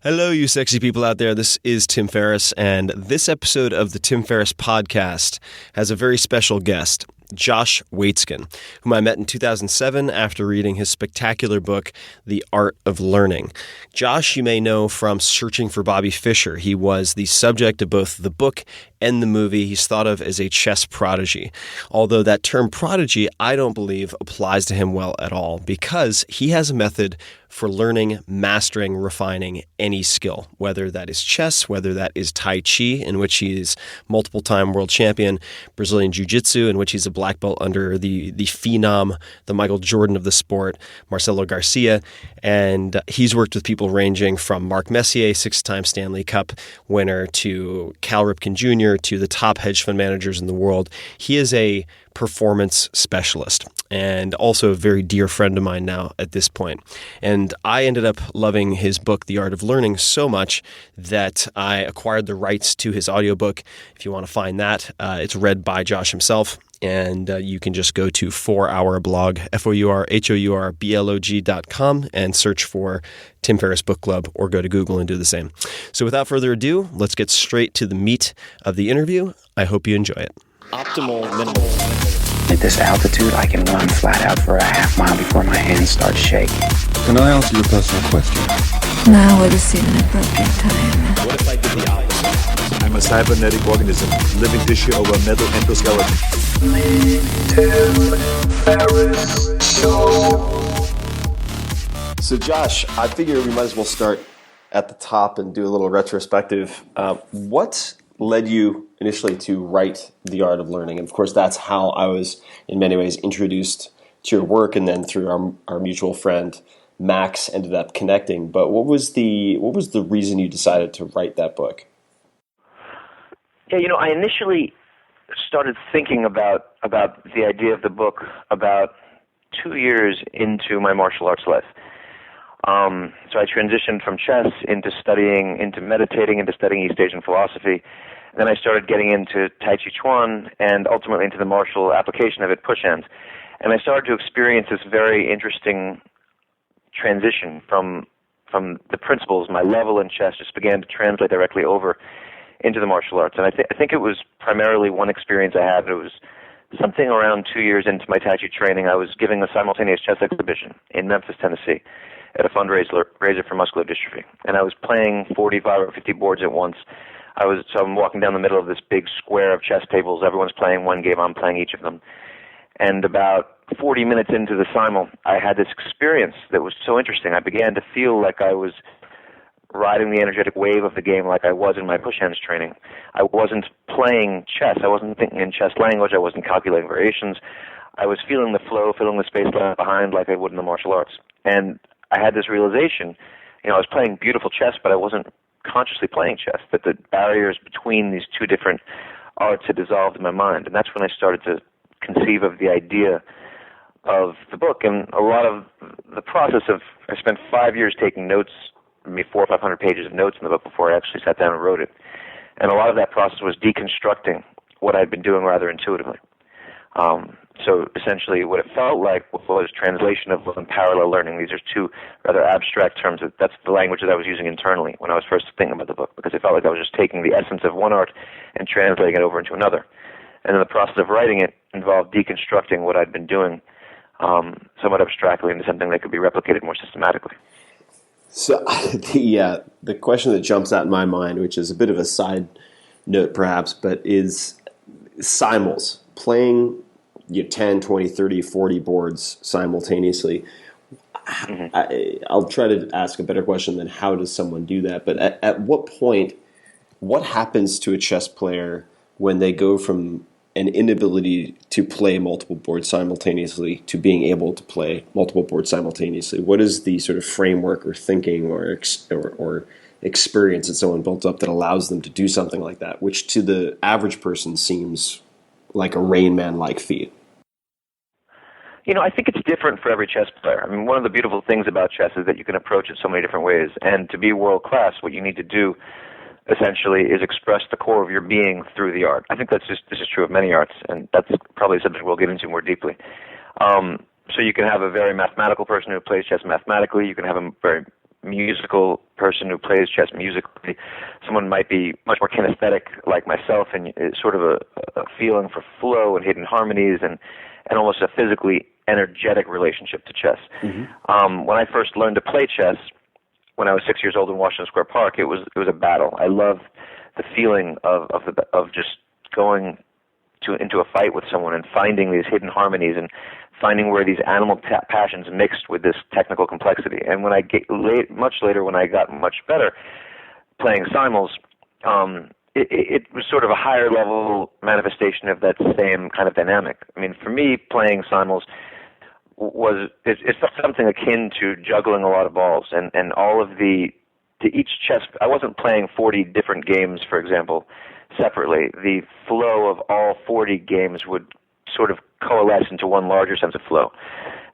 Hello, you sexy people out there. This is Tim Ferriss, and this episode of the Tim Ferriss Podcast has a very special guest, Josh Waitzkin, whom I met in 2007 after reading his spectacular book, The Art of Learning. Josh, you may know from Searching for Bobby Fischer. He was the subject of both the book and the movie. He's thought of as a chess prodigy. Although that term prodigy, I don't believe applies to him well at all, because he has a method for learning, mastering, refining any skill, whether that is chess, whether that is Tai Chi, in which he is multiple-time world champion, Brazilian Jiu-Jitsu, in which he's a black belt under the phenom, the Michael Jordan of the sport, Marcelo Garcia, and he's worked with people ranging from Mark Messier, 6-time Stanley Cup winner, to Ripken Jr., to the top hedge fund managers in the world. He is a performance specialist and also a very dear friend of mine now at this point. And I ended up loving his book, The Art of Learning, so much that I acquired the rights to his audiobook. If you want to find that, it's read by Josh himself. And you can just go to 4hourblog, fourblog.com, and search for Tim Ferriss Book Club, or go to Google and do the same. So without further ado, let's get straight to the meat of the interview. I hope you enjoy it. Optimal minimal. At this altitude, I can run flat out for a half mile before my hands start shaking. Can I ask you a personal question? Now would seem an appropriate time. What if I did the opposite? I'm a cybernetic organism, living tissue over metal endoskeleton. So Josh, I figure we might as well start at the top and do a little retrospective. What led you initially to write The Art of Learning? And of course, that's how I was in many ways introduced to your work, and then through our mutual friend Max ended up connecting. But what was the reason you decided to write that book? Yeah, I initially started thinking about the idea of the book about 2 years into my martial arts life. So I transitioned from chess into meditating, into studying East Asian philosophy. Then I started getting into Tai Chi Chuan and ultimately into the martial application of it, push hands. And I started to experience this very interesting transition from the principles. My level in chess just began to translate directly over into the martial arts. And I think it was primarily one experience I had. It was something around 2 years into my Tai Chi training. I was giving a simultaneous chess exhibition in Memphis, Tennessee, at a fundraiser for muscular dystrophy. And I was playing 45 or 50 boards at once. So I'm walking down the middle of this big square of chess tables. Everyone's playing one game. I'm playing each of them. And about 40 minutes into the simul, I had this experience that was so interesting. I began to feel like I was riding the energetic wave of the game like I was in my push hands training. I wasn't playing chess. I wasn't thinking in chess language. I wasn't calculating variations. I was feeling the flow, feeling the space left behind like I would in the martial arts. And I had this realization, I was playing beautiful chess, but I wasn't consciously playing chess, that the barriers between these two different arts had dissolved in my mind. And that's when I started to conceive of the idea of the book. And a lot of the process I spent 5 years taking notes, maybe 400 or 500 pages of notes in the book before I actually sat down and wrote it. And a lot of that process was deconstructing what I'd been doing rather intuitively. So essentially what it felt like was translation of and parallel learning. These are two rather abstract terms. That's the language that I was using internally when I was first thinking about the book, because it felt like I was just taking the essence of one art and translating it over into another. And then the process of writing it involved deconstructing what I'd been doing somewhat abstractly into something that could be replicated more systematically. So the question that jumps out in my mind, which is a bit of a side note perhaps, but is simuls, playing 10, 20, 30, 40 boards simultaneously. Mm-hmm. I'll try to ask a better question than how does someone do that, but at what point, what happens to a chess player when they go from an inability to play multiple boards simultaneously to being able to play multiple boards simultaneously? What is the sort of framework or thinking or experience that someone built up that allows them to do something like that, which to the average person seems like a Rain Man-like feat? I think it's different for every chess player. I mean, one of the beautiful things about chess is that you can approach it so many different ways. And to be world class, what you need to do essentially is express the core of your being through the art. I think this is true of many arts, and that's probably something we'll get into more deeply. So you can have a very mathematical person who plays chess mathematically. You can have a very musical person who plays chess musically. Someone might be much more kinesthetic like myself, and it's sort of a feeling for flow and hidden harmonies and almost a physically energetic relationship to chess. When I first learned to play chess, when I was 6 years old in Washington Square Park, it was a battle. I loved the feeling of just going into a fight with someone and finding these hidden harmonies and finding where these animal passions mixed with this technical complexity. And when I much later, when I got much better playing simuls, it was sort of a higher level manifestation of that same kind of dynamic. I mean, for me, playing simuls it felt something akin to juggling a lot of balls and all of to each chess. I wasn't playing 40 different games, for example, separately. The flow of all 40 games would sort of coalesce into one larger sense of flow.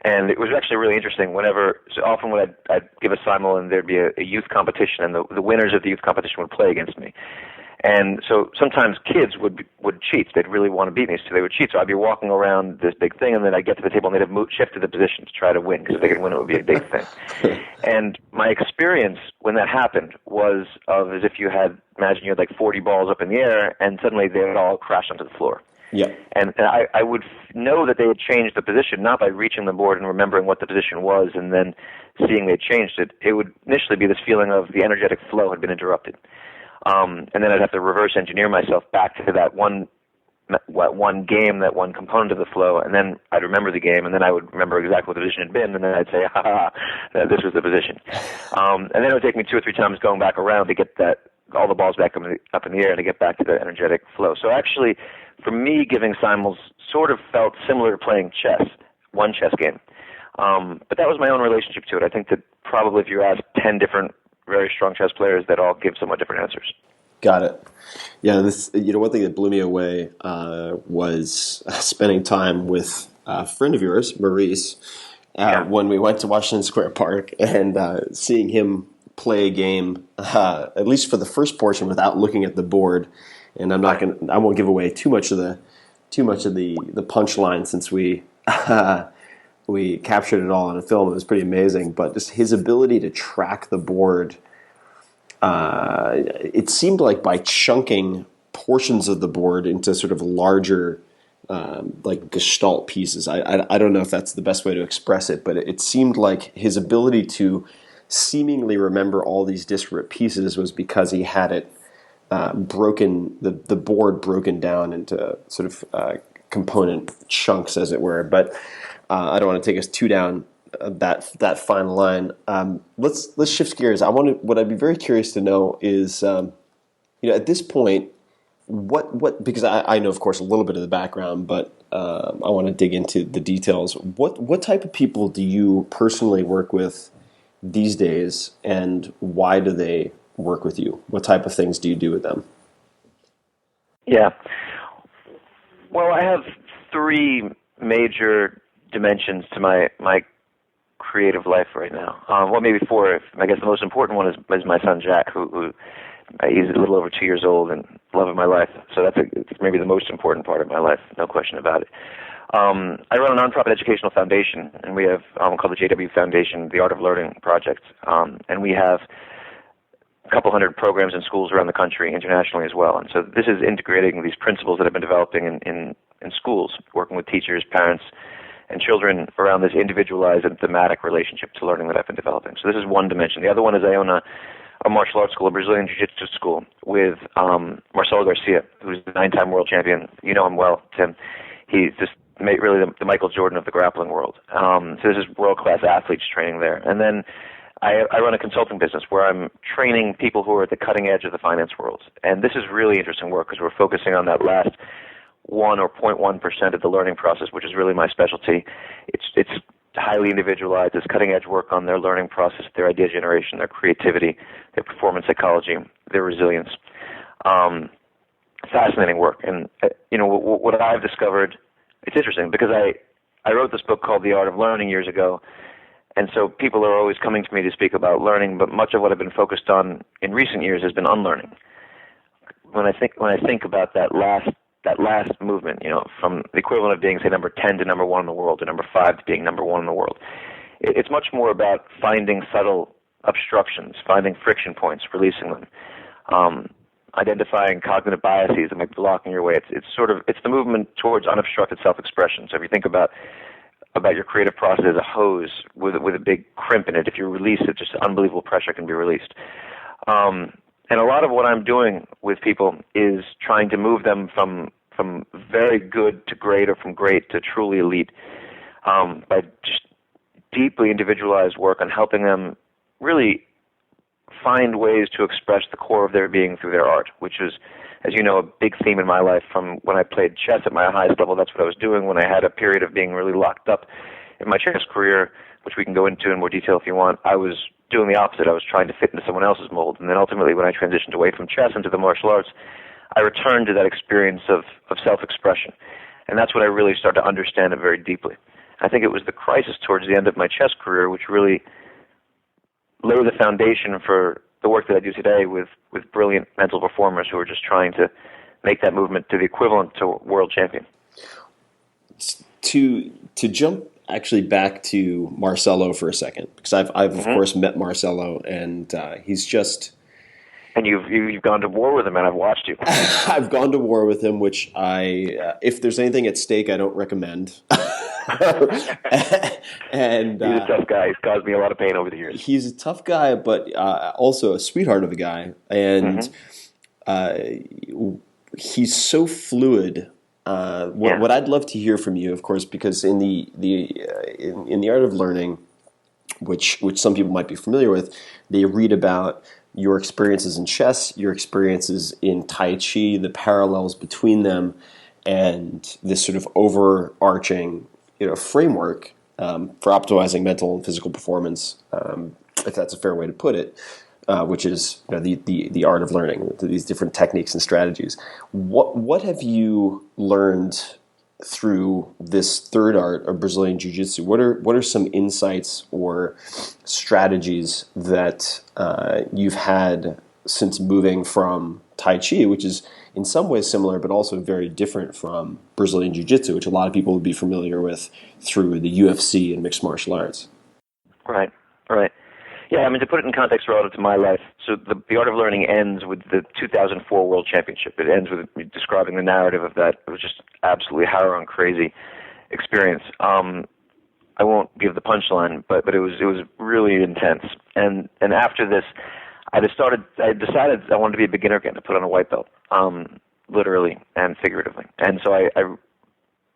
And it was actually really interesting. Often when I'd give a simul and there'd be a youth competition, and the winners of the youth competition would play against me. And so sometimes kids would cheat. They'd really want to beat me, so they would cheat. So I'd be walking around this big thing, and then I'd get to the table, and they'd have shifted the position to try to win, because if they could win, it would be a big thing. And my experience when that happened was as if imagine you had like 40 balls up in the air, and suddenly they would all crash onto the floor. Yeah. And I would know that they had changed the position, not by reaching the board and remembering what the position was and then seeing they changed it. It would initially be this feeling of the energetic flow had been interrupted. And then I'd have to reverse engineer myself back to that one game, that one component of the flow, and then I'd remember the game, and then I would remember exactly what the position had been, and then I'd say, this was the position. And then it would take me 2 or 3 times going back around to get all the balls back up in the air and to get back to the energetic flow. So actually, for me, giving simuls sort of felt similar to playing chess, one chess game. But that was my own relationship to it. I think that probably if you ask 10 different very strong chess players, that all give somewhat different answers. Got it. Yeah, one thing that blew me away was spending time with a friend of yours, Maurice, when we went to Washington Square Park, and seeing him play a game, at least for the first portion, without looking at the board. And I won't give away too much of the punchline, since we captured it all on a film. It was pretty amazing, but just his ability to track the board. It seemed like by chunking portions of the board into sort of larger, like gestalt pieces. I don't know if that's the best way to express it, but it seemed like his ability to seemingly remember all these disparate pieces was because he had it the board broken down into sort of component chunks, as it were. But I don't want to take us too down that fine line. Let's shift gears. What I'd be very curious to know is, at this point, what because I know, of course, a little bit of the background, but I want to dig into the details. What type of people do you personally work with these days, and why do they work with you? What type of things do you do with them? Yeah. Well, I have 3 major dimensions to my creative life right now. Well, maybe 4. I guess the most important one is my son Jack, who he's a little over 2 years old and love of my life. So it's maybe the most important part of my life, no question about it. I run a nonprofit educational foundation, and we have called the JW Foundation, the Art of Learning Project, and we have a couple hundred programs in schools around the country, internationally as well. And so this is integrating these principles that I've been developing in schools, working with teachers, parents, and children around this individualized and thematic relationship to learning that I've been developing. So this is one dimension. The other one is I own a martial arts school, a Brazilian Jiu-Jitsu school, with Marcelo Garcia, who's the 9-time world champion. You know him well, Tim. He's just really the Michael Jordan of the grappling world. So this is world-class athletes training there. And then I run a consulting business where I'm training people who are at the cutting edge of the finance world. And this is really interesting work because we're focusing on that last 1 or 0.1% of the learning process, which is really my specialty. It's highly individualized. It's cutting-edge work on their learning process, their idea generation, their creativity, their performance psychology, their resilience. Fascinating work. And, what I've discovered, it's interesting because I wrote this book called The Art of Learning years ago, and so people are always coming to me to speak about learning, but much of what I've been focused on in recent years has been unlearning. When I think about that last movement, from the equivalent of being, say, number 10 to number 1 in the world, or number 5 to being number 1 in the world, it's much more about finding subtle obstructions, finding friction points, releasing them, identifying cognitive biases that might be blocking your way. It's the movement towards unobstructed self-expression. So if you think about your creative process as a hose with a big crimp in it, if you release it, just unbelievable pressure can be released. And a lot of what I'm doing with people is trying to move them from very good to great, or from great to truly elite, by just deeply individualized work on helping them really find ways to express the core of their being through their art, which is, as you know, a big theme in my life. From when I played chess at my highest level, that's what I was doing. When I had a period of being really locked up in my chess career, which we can go into in more detail if you want, I was doing the opposite. I was trying to fit into someone else's mold. And then ultimately, when I transitioned away from chess into the martial arts, I returned to that experience of self-expression. And that's when I really started to understand it very deeply. I think it was the crisis towards the end of my chess career which really laid the foundation for the work that I do today with brilliant mental performers who are just trying to make that movement to the equivalent to world champion. To jump actually back to Marcelo for a second, because I've of course met Marcelo, and he's just... And you've gone to war with him, and I've watched you. I've gone to war with him, which if there's anything at stake, I don't recommend. And he's a tough guy. He's caused me a lot of pain over the years. He's a tough guy, but also a sweetheart of a guy, and he's so fluid. What I'd love to hear from you, of course, because in the art of learning, which some people might be familiar with, they read about your experiences in chess, your experiences in Tai Chi, the parallels between them, and this sort of overarching, framework for optimizing mental and physical performance, if that's a fair way to put it, which is the art of learning, these different techniques and strategies. What have you learned through this third art of Brazilian Jiu-Jitsu? What are some insights or strategies that you've had since moving from Tai Chi, which is in some ways similar but also very different from Brazilian Jiu-Jitsu, which a lot of people would be familiar with through the UFC and mixed martial arts? Right. Yeah, I mean, to put it in context relative to my life, so the art of learning ends with the 2004 World Championship. It ends with me describing the narrative of that. It was just absolutely harrowing, crazy experience. I won't give the punchline, but it was really intense. And after this, I decided I wanted to be a beginner again, to put on a white belt, literally and figuratively. And so I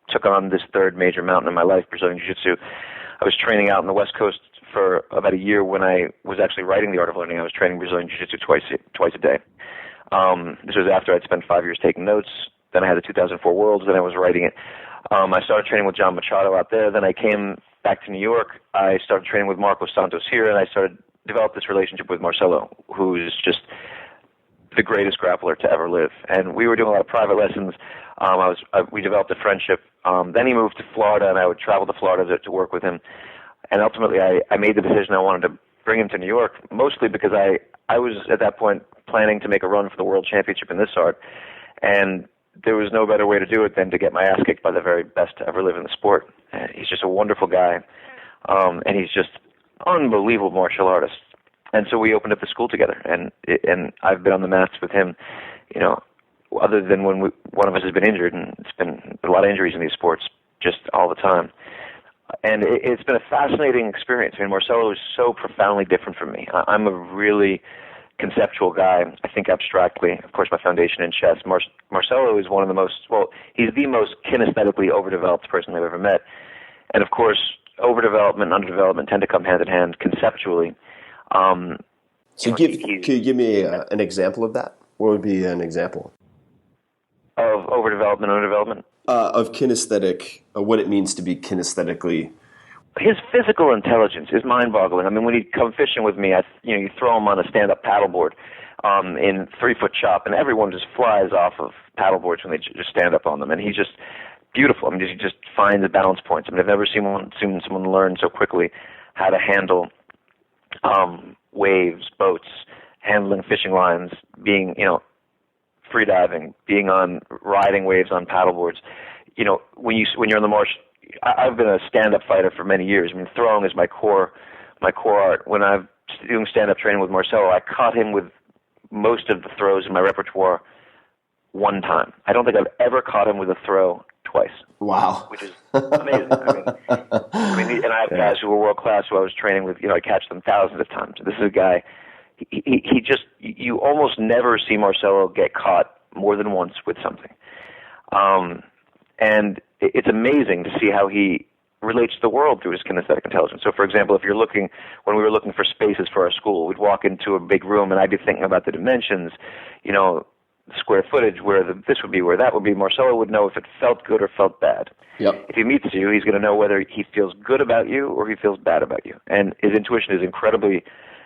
took on this third major mountain in my life, Brazilian Jiu-Jitsu. I was training out on the West Coast for about a year. When I was actually writing The Art of Learning, I was training Brazilian Jiu-Jitsu twice a day. This was after I'd spent 5 years taking notes. Then I had the 2004 Worlds, then I was writing it. I started training with John Machado out there. Then I came back to New York. I started training with Marcos Santos here, and I developed this relationship with Marcelo, who's just the greatest grappler to ever live. And we were doing a lot of private lessons. We developed a friendship. Then he moved to Florida, and I would travel to Florida to work with him. And ultimately, I made the decision I wanted to bring him to New York, mostly because I was, at that point, planning to make a run for the World Championship in this art. And there was no better way to do it than to get my ass kicked by the very best to ever live in the sport. He's just a wonderful guy, and he's just unbelievable martial artist. And so we opened up the school together, and I've been on the mats with him, other than when one of us has been injured, and it's been a lot of injuries in these sports just all the time. And it's been a fascinating experience. I mean, Marcelo is so profoundly different from me. I'm a really conceptual guy. I think abstractly. Of course, my foundation in chess. Marcelo is one of the most, he's the most kinesthetically overdeveloped person I've ever met. And of course, overdevelopment and underdevelopment tend to come hand in hand conceptually. Could you give me an example of that? What would be an example? Of overdevelopment and underdevelopment? Of kinesthetic, what it means to be kinesthetically. His physical intelligence is mind-boggling. I mean, when he'd come fishing with me, you throw him on a stand-up paddleboard in 3-foot chop, and everyone just flies off of paddleboards when they just stand up on them. And he's just beautiful. I mean, he just finds the balance points. I mean, I've never seen someone learn so quickly how to handle waves, boats, handling fishing lines, being, free diving, riding waves on paddleboards. When you're in the marsh, I've been a stand-up fighter for many years. I mean, throwing is my core art. When I've doing stand-up training with Marcelo, I caught him with most of the throws in my repertoire one time. I don't think I've ever caught him with a throw twice. Wow. Which is amazing. And I have guys who were world class who I was training with. I catch them thousands of times. This is a guy. He just, you almost never see Marcelo get caught more than once with something. And it's amazing to see how he relates to the world through his kinesthetic intelligence. So, for example, when we were looking for spaces for our school, we'd walk into a big room and I'd be thinking about the dimensions, square footage, where this would be, where that would be. Marcelo would know if it felt good or felt bad. Yep. If he meets you, he's going to know whether he feels good about you or he feels bad about you. And his intuition is incredibly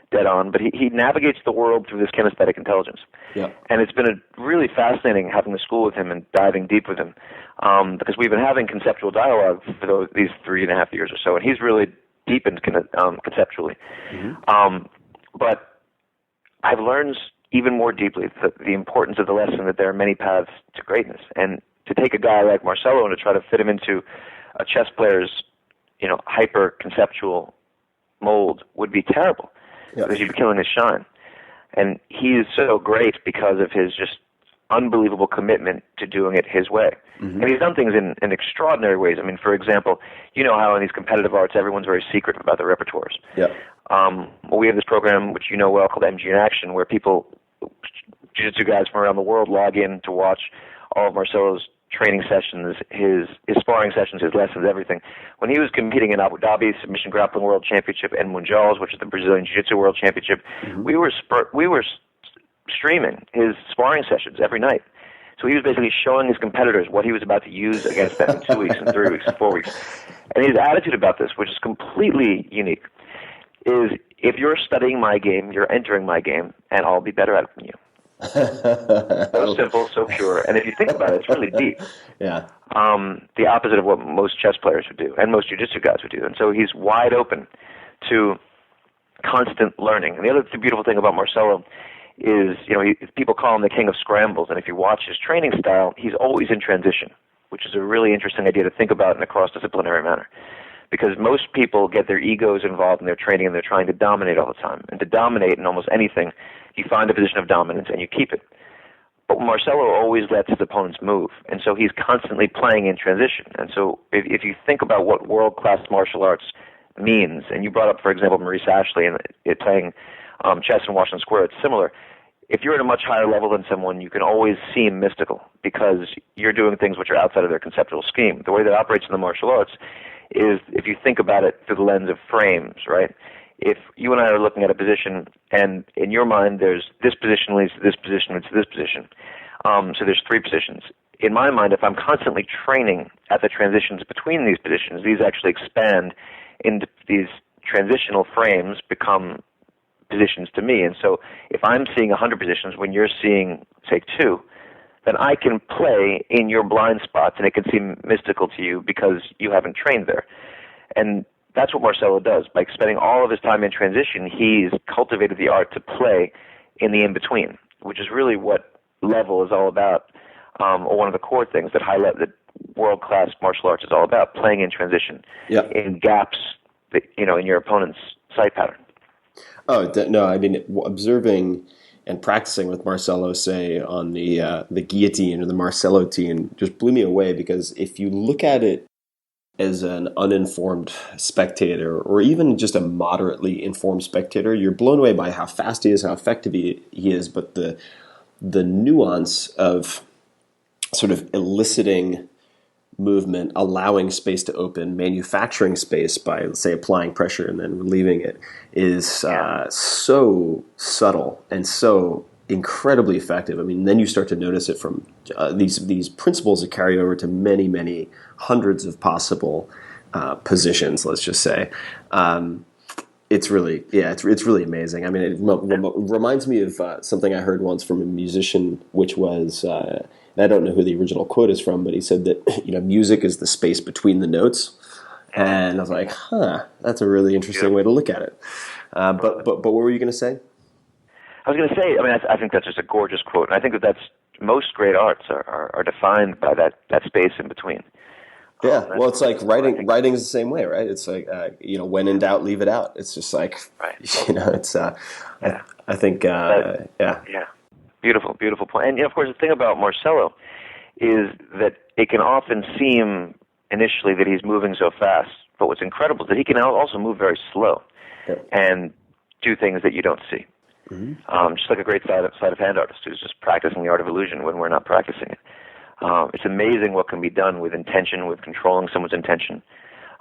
dead on, but he navigates the world through this kinesthetic intelligence. Yep. And it's been really fascinating having the school with him and diving deep with him, because we've been having conceptual dialogue for these 3.5 years or so, and he's really deepened conceptually. Mm-hmm. But I've learned even more deeply the importance of the lesson that there are many paths to greatness. And to take a guy like Marcelo and to try to fit him into a chess player's, hyper-conceptual mold would be terrible, because you'd be killing his shine. And he is so great because of his just unbelievable commitment to doing it his way. Mm-hmm. And he's done things in extraordinary ways. I mean, for example, you know how in these competitive arts, everyone's very secretive about their repertoires. Yeah. Well, we have this program, which you know well, called MG in Action, where jiu-jitsu guys from around the world log in to watch all of Marcelo's training sessions, his sparring sessions, his lessons, everything. When he was competing in Abu Dhabi Submission Grappling World Championship and Mundials, which is the Brazilian Jiu-Jitsu World Championship, mm-hmm. we were streaming his sparring sessions every night. So he was basically showing his competitors what he was about to use against them in 2 weeks and 3 weeks and 4 weeks. And his attitude about this, which is completely unique, is if you're studying my game, you're entering my game, and I'll be better at it than you. So simple, so pure. And if you think about it, it's really deep. Yeah. The opposite of what most chess players would do and most jiu-jitsu guys would do. And so he's wide open to constant learning. And the other beautiful thing about Marcelo is, people call him the king of scrambles. And if you watch his training style, he's always in transition, which is a really interesting idea to think about in a cross-disciplinary manner. Because most people get their egos involved in their training and they're trying to dominate all the time. And to dominate in almost anything, you find a position of dominance and you keep it. But Marcelo always lets his opponents move. And so he's constantly playing in transition. And so if you think about what world-class martial arts means, and you brought up, for example, Maurice Ashley and playing chess in Washington Square, it's similar. If you're at a much higher level than someone, you can always seem mystical because you're doing things which are outside of their conceptual scheme. The way that operates in the martial arts is, if you think about it through the lens of frames, right? If you and I are looking at a position, and in your mind there's this position leads to this position leads to this position, so there's 3 positions. In my mind, if I'm constantly training at the transitions between these positions, these actually expand into these transitional frames, become positions to me. And so if I'm seeing 100 positions when you're seeing, say, 2, then I can play in your blind spots, and it can seem mystical to you because you haven't trained there. And that's what Marcelo does. By spending all of his time in transition, he's cultivated the art to play in the in-between, which is really what level is all about, or one of the core things that highlight that world-class martial arts is all about, playing in transition, in gaps that, in your opponent's sight pattern. Oh, no, I mean, observing and practicing with Marcelo, say, on the guillotine or the Marcelo team, just blew me away, because if you look at it as an uninformed spectator, or even just a moderately informed spectator, you're blown away by how fast he is, how effective he is, but the nuance of sort of eliciting movement, allowing space to open, manufacturing space by, say, applying pressure and then relieving it, is so subtle and so incredibly effective. I mean, then you start to notice it from these principles that carry over to many, many hundreds of possible positions, let's just say. It's really, it's really amazing. I mean, it reminds me of something I heard once from a musician, which was, and I don't know who the original quote is from, but he said that, music is the space between the notes. And I was like, that's a really interesting way to look at it. But what were you going to say? I was going to say, I think that's just a gorgeous quote. And I think that's most great arts are defined by that space in between. Yeah, well, it's like writing. Writing's the same way, right? It's like when in doubt, leave it out. It's just like it's. I think yeah. Beautiful point. And of course, the thing about Marcelo is that it can often seem initially that he's moving so fast, but what's incredible is that he can also move very slow and do things that you don't see. Mm-hmm. Just like a great sleight of hand artist who's just practicing the art of illusion when we're not practicing it. It's amazing what can be done with intention, with controlling someone's intention.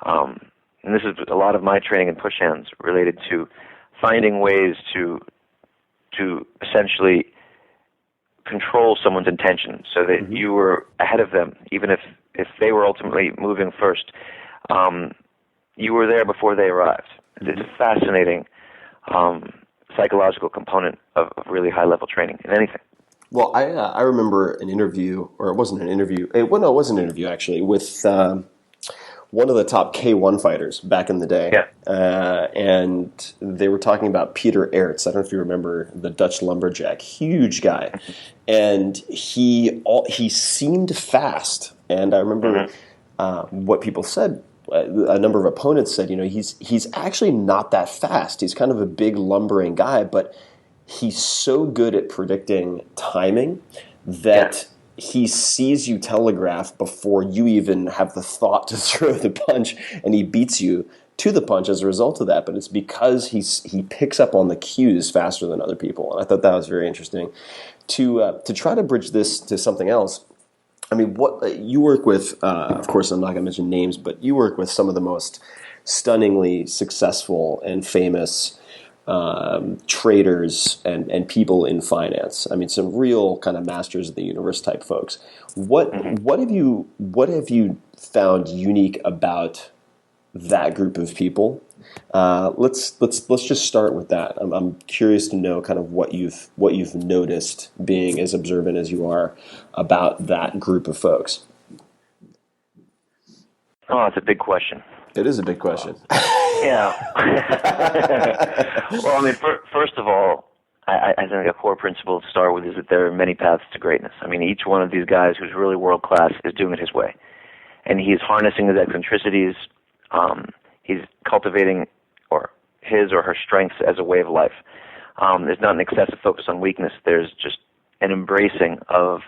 And this is a lot of my training in push hands related to finding ways to essentially control someone's intention so that you were ahead of them, even if they were ultimately moving first. You were there before they arrived. It's a fascinating psychological component of really high-level training in anything. Well, I remember an interview, or it wasn't an interview. It was an interview actually with one of the top K1 fighters back in the day. Yeah. And they were talking about Peter Aerts. I don't know if you remember, the Dutch lumberjack, huge guy, and he seemed fast. And I remember what people said. A number of opponents said, he's actually not that fast. He's kind of a big lumbering guy, but he's so good at predicting timing that he sees you telegraph before you even have the thought to throw the punch, and he beats you to the punch as a result of that. But it's because he picks up on the cues faster than other people, and I thought that was very interesting. To try to bridge this to something else, I mean, what you work with, of course, I'm not going to mention names, but you work with some of the most stunningly successful and famous traders and people in finance. I mean, some real kind of masters of the universe type folks. What have you found unique about that group of people? Let's just start with that. I'm curious to know kind of what you've noticed, being as observant as you are, about that group of folks. Oh, it's a big question. It is a big question. Yeah. Well, I mean, first of all, I think a core principle to start with is that there are many paths to greatness. I mean, each one of these guys who's really world class is doing it his way, and he's harnessing his eccentricities. He's cultivating his or her strengths as a way of life. There's not an excessive focus on weakness. There's just an embracing of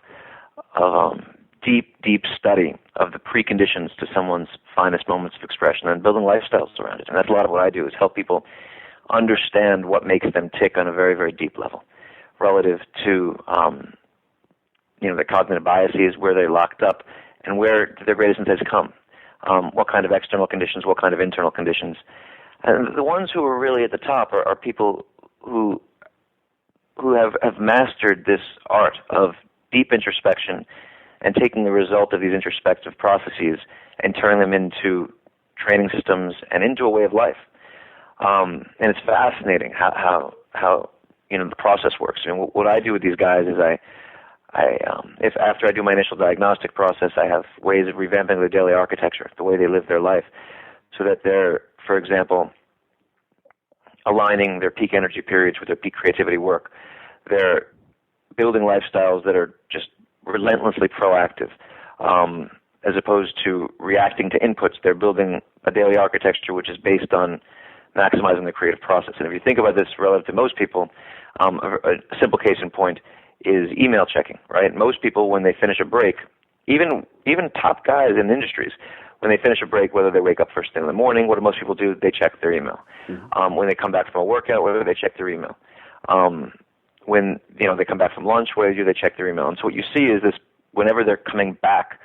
deep study of the preconditions to someone's finest moments of expression and building lifestyles around it. And that's a lot of what I do, is help people understand what makes them tick on a very, very deep level relative to the cognitive biases, where they're locked up, and where do their greatest insights come. What kind of external conditions, what kind of internal conditions. And the ones who are really at the top are people who have mastered this art of deep introspection and taking the result of these introspective processes and turning them into training systems and into a way of life. And it's fascinating how the process works. I mean, what I do with these guys is if after I do my initial diagnostic process, I have ways of revamping their daily architecture, the way they live their life, so that they're, for example, aligning their peak energy periods with their peak creativity work. They're building lifestyles that are just relentlessly proactive, as opposed to reacting to inputs. They're building a daily architecture which is based on maximizing the creative process. And if you think about this relative to most people, a simple case in point is email checking, right? Most people, when they finish a break, even top guys in industries, when they finish a break, whether they wake up first thing in the morning, what do most people do? They check their email. Mm-hmm. When they come back from a workout, whether they check their email. When they come back from lunch, what do? They check their email. And so what you see is this: whenever they're coming back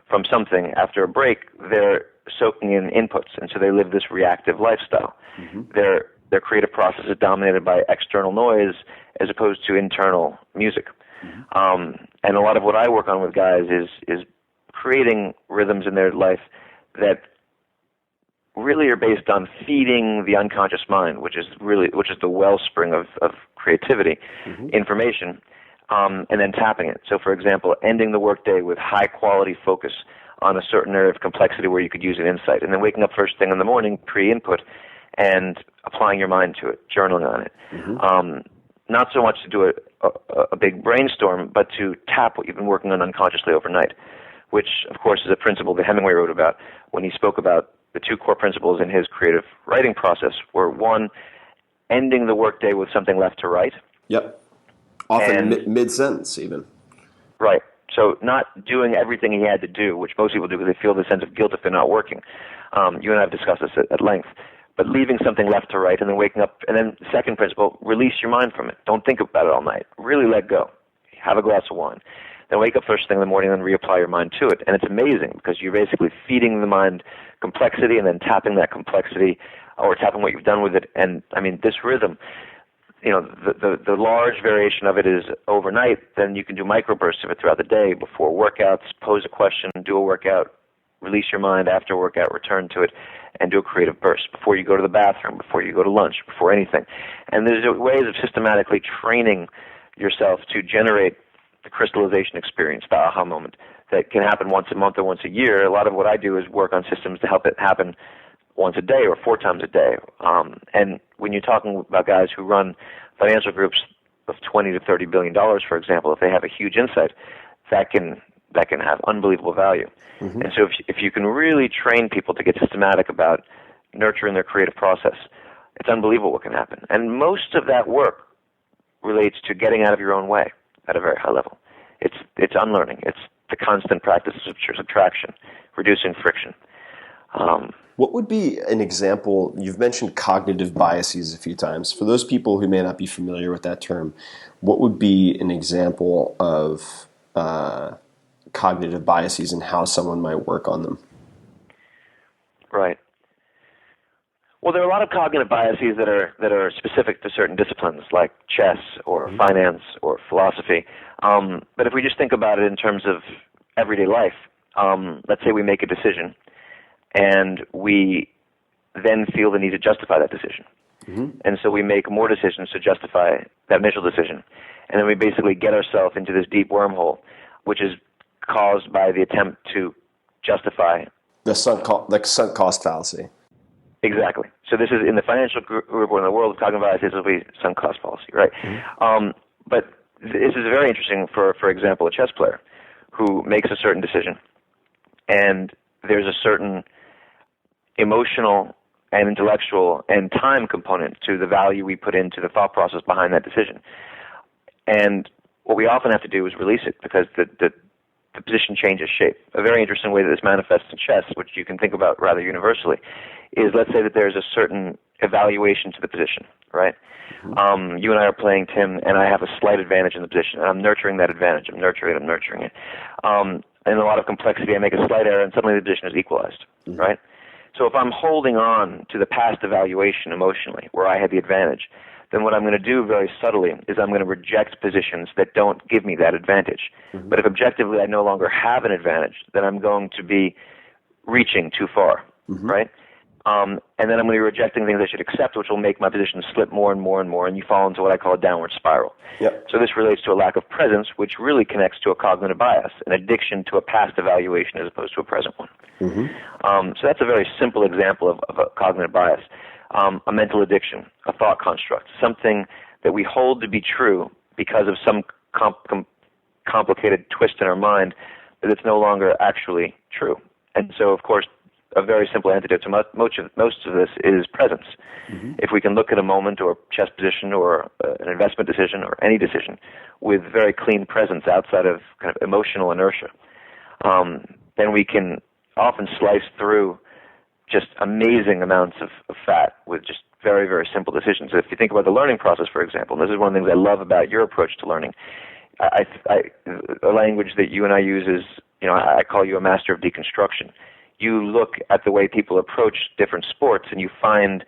from something after a break, they're soaking in inputs, and so they live this reactive lifestyle. Mm-hmm. Their creative process is dominated by external noise as opposed to internal music. Mm-hmm. And a lot of what I work on with guys is creating rhythms in their life that really are based on feeding the unconscious mind, which is the wellspring of creativity, mm-hmm. information, and then tapping it. So, for example, ending the workday with high quality focus on a certain area of complexity where you could use an insight, and then waking up first thing in the morning, pre-input, and applying your mind to it, journaling on it. Mm-hmm. Not so much to do a big brainstorm, but to tap what you've been working on unconsciously overnight, which, of course, is a principle that Hemingway wrote about when he spoke about the two core principles in his creative writing process were, one, ending the workday with something left to write. Yep. Often mid-sentence, even. Right. So not doing everything he had to do, which most people do because they feel the sense of guilt if they're not working. You and I have discussed this at length. But leaving something left to write and then waking up. And then the second principle, release your mind from it. Don't think about it all night. Really let go. Have a glass of wine. Then wake up first thing in the morning and reapply your mind to it. And it's amazing because you're basically feeding the mind complexity and then tapping that complexity or tapping what you've done with it. And, I mean, this rhythm, you know, the large variation of it is overnight. Then you can do microbursts of it throughout the day, before workouts, pose a question, do a workout, release your mind after workout, return to it, and do a creative burst before you go to the bathroom, before you go to lunch, before anything. And there's ways of systematically training yourself to generate the crystallization experience, the aha moment, that can happen once a month or once a year. A lot of what I do is work on systems to help it happen once a day or 4 times a day. And when you're talking about guys who run financial groups of $20 to $30 billion, for example, if they have a huge insight, that can have unbelievable value. Mm-hmm. And so if you can really train people to get systematic about nurturing their creative process, it's unbelievable what can happen. And most of that work relates to getting out of your own way at a very high level. It's unlearning. It's the constant practice of subtraction, reducing friction. What would be an example? You've mentioned cognitive biases a few times. For those people who may not be familiar with that term, what would be an example of cognitive biases and how someone might work on them? Right. Well, there are a lot of cognitive biases that are specific to certain disciplines, like chess or finance or philosophy. But if we just think about it in terms of everyday life, let's say we make a decision, and we then feel the need to justify that decision. Mm-hmm. And so we make more decisions to justify that initial decision. And then we basically get ourselves into this deep wormhole, which is caused by the attempt to justify the sunk cost fallacy. Exactly. So this is in the financial group or in the world of cognitive biases, will be sunk cost fallacy, right? Mm-hmm. But this is very interesting for example, a chess player who makes a certain decision, and there's a certain emotional and intellectual and time component to the value we put into the thought process behind that decision. And what we often have to do is release it because the position changes shape. A very interesting way that this manifests in chess, which you can think about rather universally, is let's say that there's a certain evaluation to the position, right? Mm-hmm. You and I are playing, Tim, and I have a slight advantage in the position, and I'm nurturing that advantage. I'm nurturing it. In a lot of complexity, I make a slight error, and suddenly the position is equalized, mm-hmm. right? So if I'm holding on to the past evaluation emotionally, where I had the advantage, then what I'm going to do very subtly is I'm going to reject positions that don't give me that advantage. Mm-hmm. But if objectively I no longer have an advantage, then I'm going to be reaching too far, mm-hmm. right? And then I'm going to be rejecting things I should accept, which will make my position slip more and more and more, and you fall into what I call a downward spiral. Yep. So this relates to a lack of presence, which really connects to a cognitive bias, an addiction to a past evaluation as opposed to a present one. Mm-hmm. So that's a very simple example of a cognitive bias. A mental addiction, a thought construct, something that we hold to be true because of some complicated twist in our mind that it's no longer actually true. And so, of course, a very simple antidote to most of this is presence. Mm-hmm. If we can look at a moment or chess position or an investment decision or any decision with very clean presence outside of kind of emotional inertia, then we can often slice through just amazing amounts of fat with just very, very simple decisions. If you think about the learning process, for example, and this is one of the things I love about your approach to learning, a language that you and I use is, I call you a master of deconstruction. You look at the way people approach different sports and you find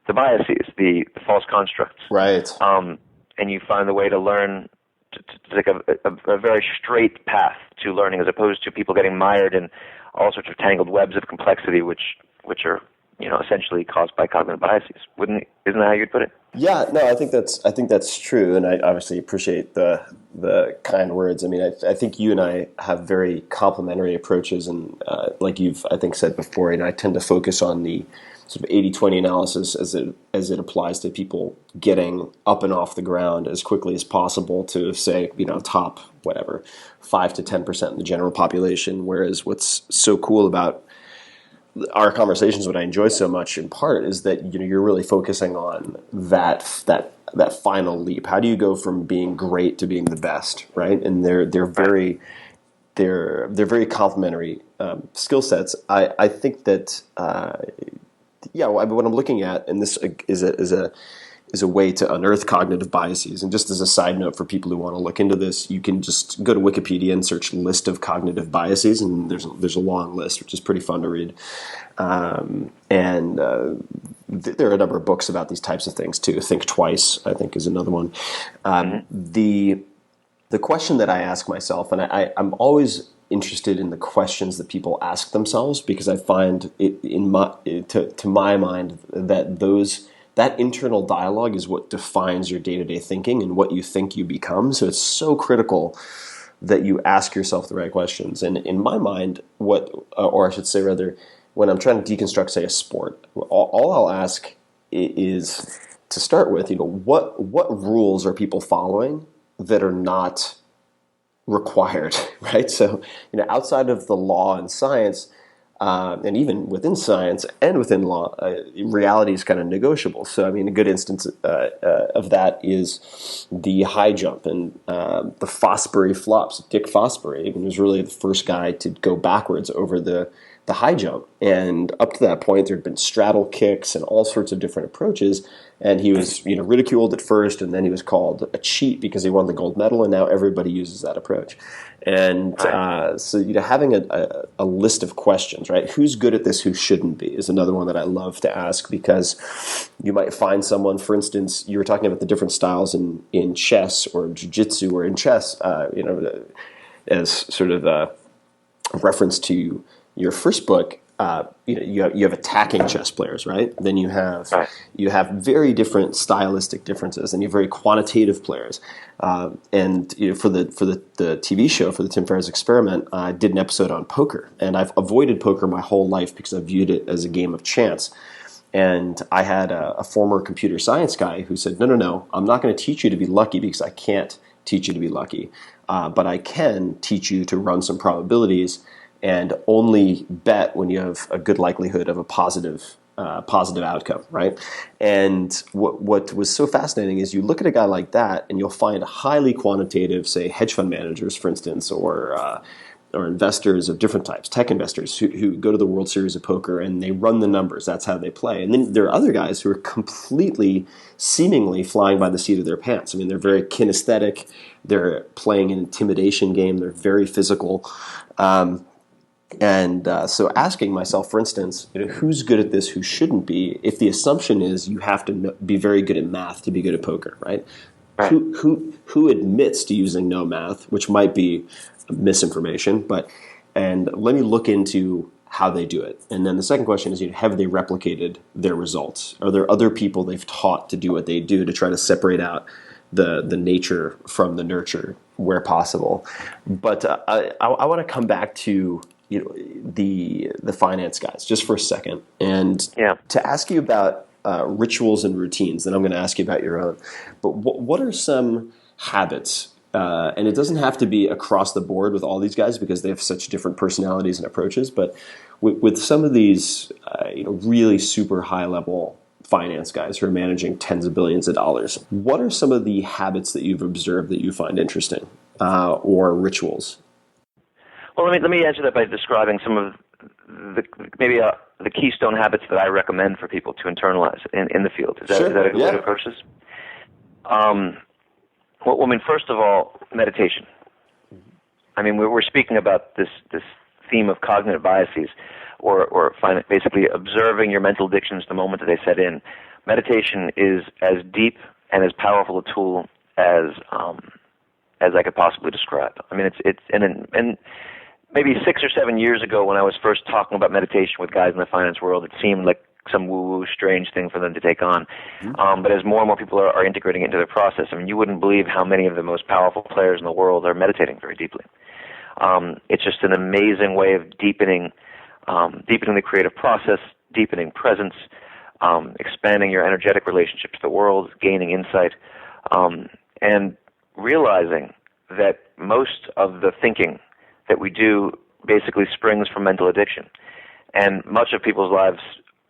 the biases, the false constructs. Right. And you find the way to learn to take a very straight path to learning as opposed to people getting mired in all sorts of tangled webs of complexity, which are essentially caused by cognitive biases. Isn't that how you'd put it? Yeah, no, I think that's true, and I obviously appreciate the kind words. I mean, I think you and I have very complementary approaches, and like you've I think said before, I tend to focus on the sort of 80-20 analysis as it applies to people getting up and off the ground as quickly as possible to say, top whatever 5 to 10% in the general population. Whereas what's so cool about our conversations, what I enjoy so much in part, is that you're really focusing on that final leap. How do you go from being great to being the best, right? And they're very complementary skill sets. I think that what I'm looking at, and this is a way to unearth cognitive biases. And just as a side note for people who want to look into this, you can just go to Wikipedia and search list of cognitive biases, and there's a long list, which is pretty fun to read. There are a number of books about these types of things too. Think Twice, I think, is another one. The question that I ask myself, and I'm always interested in the questions that people ask themselves, because I find it to my mind that internal dialogue is what defines your day-to-day thinking and what you think you become. So it's so critical that you ask yourself the right questions. And in my mind, or I should say rather, when I'm trying to deconstruct, say, a sport, all I'll ask is, to start with, what rules are people following that are not required, right? So, outside of the law and science, and even within science and within law, reality is kind of negotiable. So, a good instance of that is the high jump and the Fosbury flops. Dick Fosbury was really the first guy to go backwards over the high jump. And up to that point, there had been straddle kicks and all sorts of different approaches. And he was, ridiculed at first, and then he was called a cheat because he won the gold medal, and now everybody uses that approach. And so, having a list of questions, right? Who's good at this, who shouldn't be, is another one that I love to ask, because you might find someone, for instance, you were talking about the different styles in chess or jiu-jitsu or in chess, as sort of a reference to your first book. You have attacking chess players, right? Then you have very different stylistic differences, and you have very quantitative players. And for the TV show, for the Tim Ferriss Experiment, I did an episode on poker, and I've avoided poker my whole life because I viewed it as a game of chance. And I had a former computer science guy who said, no, I'm not going to teach you to be lucky, because I can't teach you to be lucky, but I can teach you to run some probabilities and only bet when you have a good likelihood of a positive outcome, right? And what was so fascinating is you look at a guy like that, and you'll find highly quantitative, say, hedge fund managers, for instance, or investors of different types, tech investors who go to the World Series of Poker and they run the numbers. That's how they play. And then there are other guys who are completely, seemingly flying by the seat of their pants. They're very kinesthetic. They're playing an intimidation game. They're very physical. So asking myself, for instance, who's good at this, who shouldn't be, if the assumption is you have to be very good at math to be good at poker, right? Who admits to using no math, which might be misinformation, and let me look into how they do it. And then the second question is, have they replicated their results? Are there other people they've taught to do what they do, to try to separate out the nature from the nurture where possible? But I want to come back to the finance guys just for a second, and to ask you about rituals and routines. Then I'm going to ask you about your own. But what are some habits? And it doesn't have to be across the board with all these guys, because they have such different personalities and approaches. But with some of these, really super high level finance guys who are managing tens of billions of dollars, what are some of the habits that you've observed that you find interesting, or rituals? Well, let me answer that by describing some of the keystone habits that I recommend for people to internalize in the field. Is that a good way to approach this? First of all, meditation. We're speaking about this theme of cognitive biases, or basically observing your mental addictions the moment that they set in. Meditation is as deep and as powerful a tool as I could possibly describe. It's maybe 6 or 7 years ago, when I was first talking about meditation with guys in the finance world, it seemed like some woo-woo, strange thing for them to take on. But as more and more people are integrating it into their process, you wouldn't believe how many of the most powerful players in the world are meditating very deeply. It's just an amazing way of deepening the creative process, deepening presence, expanding your energetic relationship to the world, gaining insight, and realizing that most of the thinking that we do basically springs from mental addiction. And much of people's lives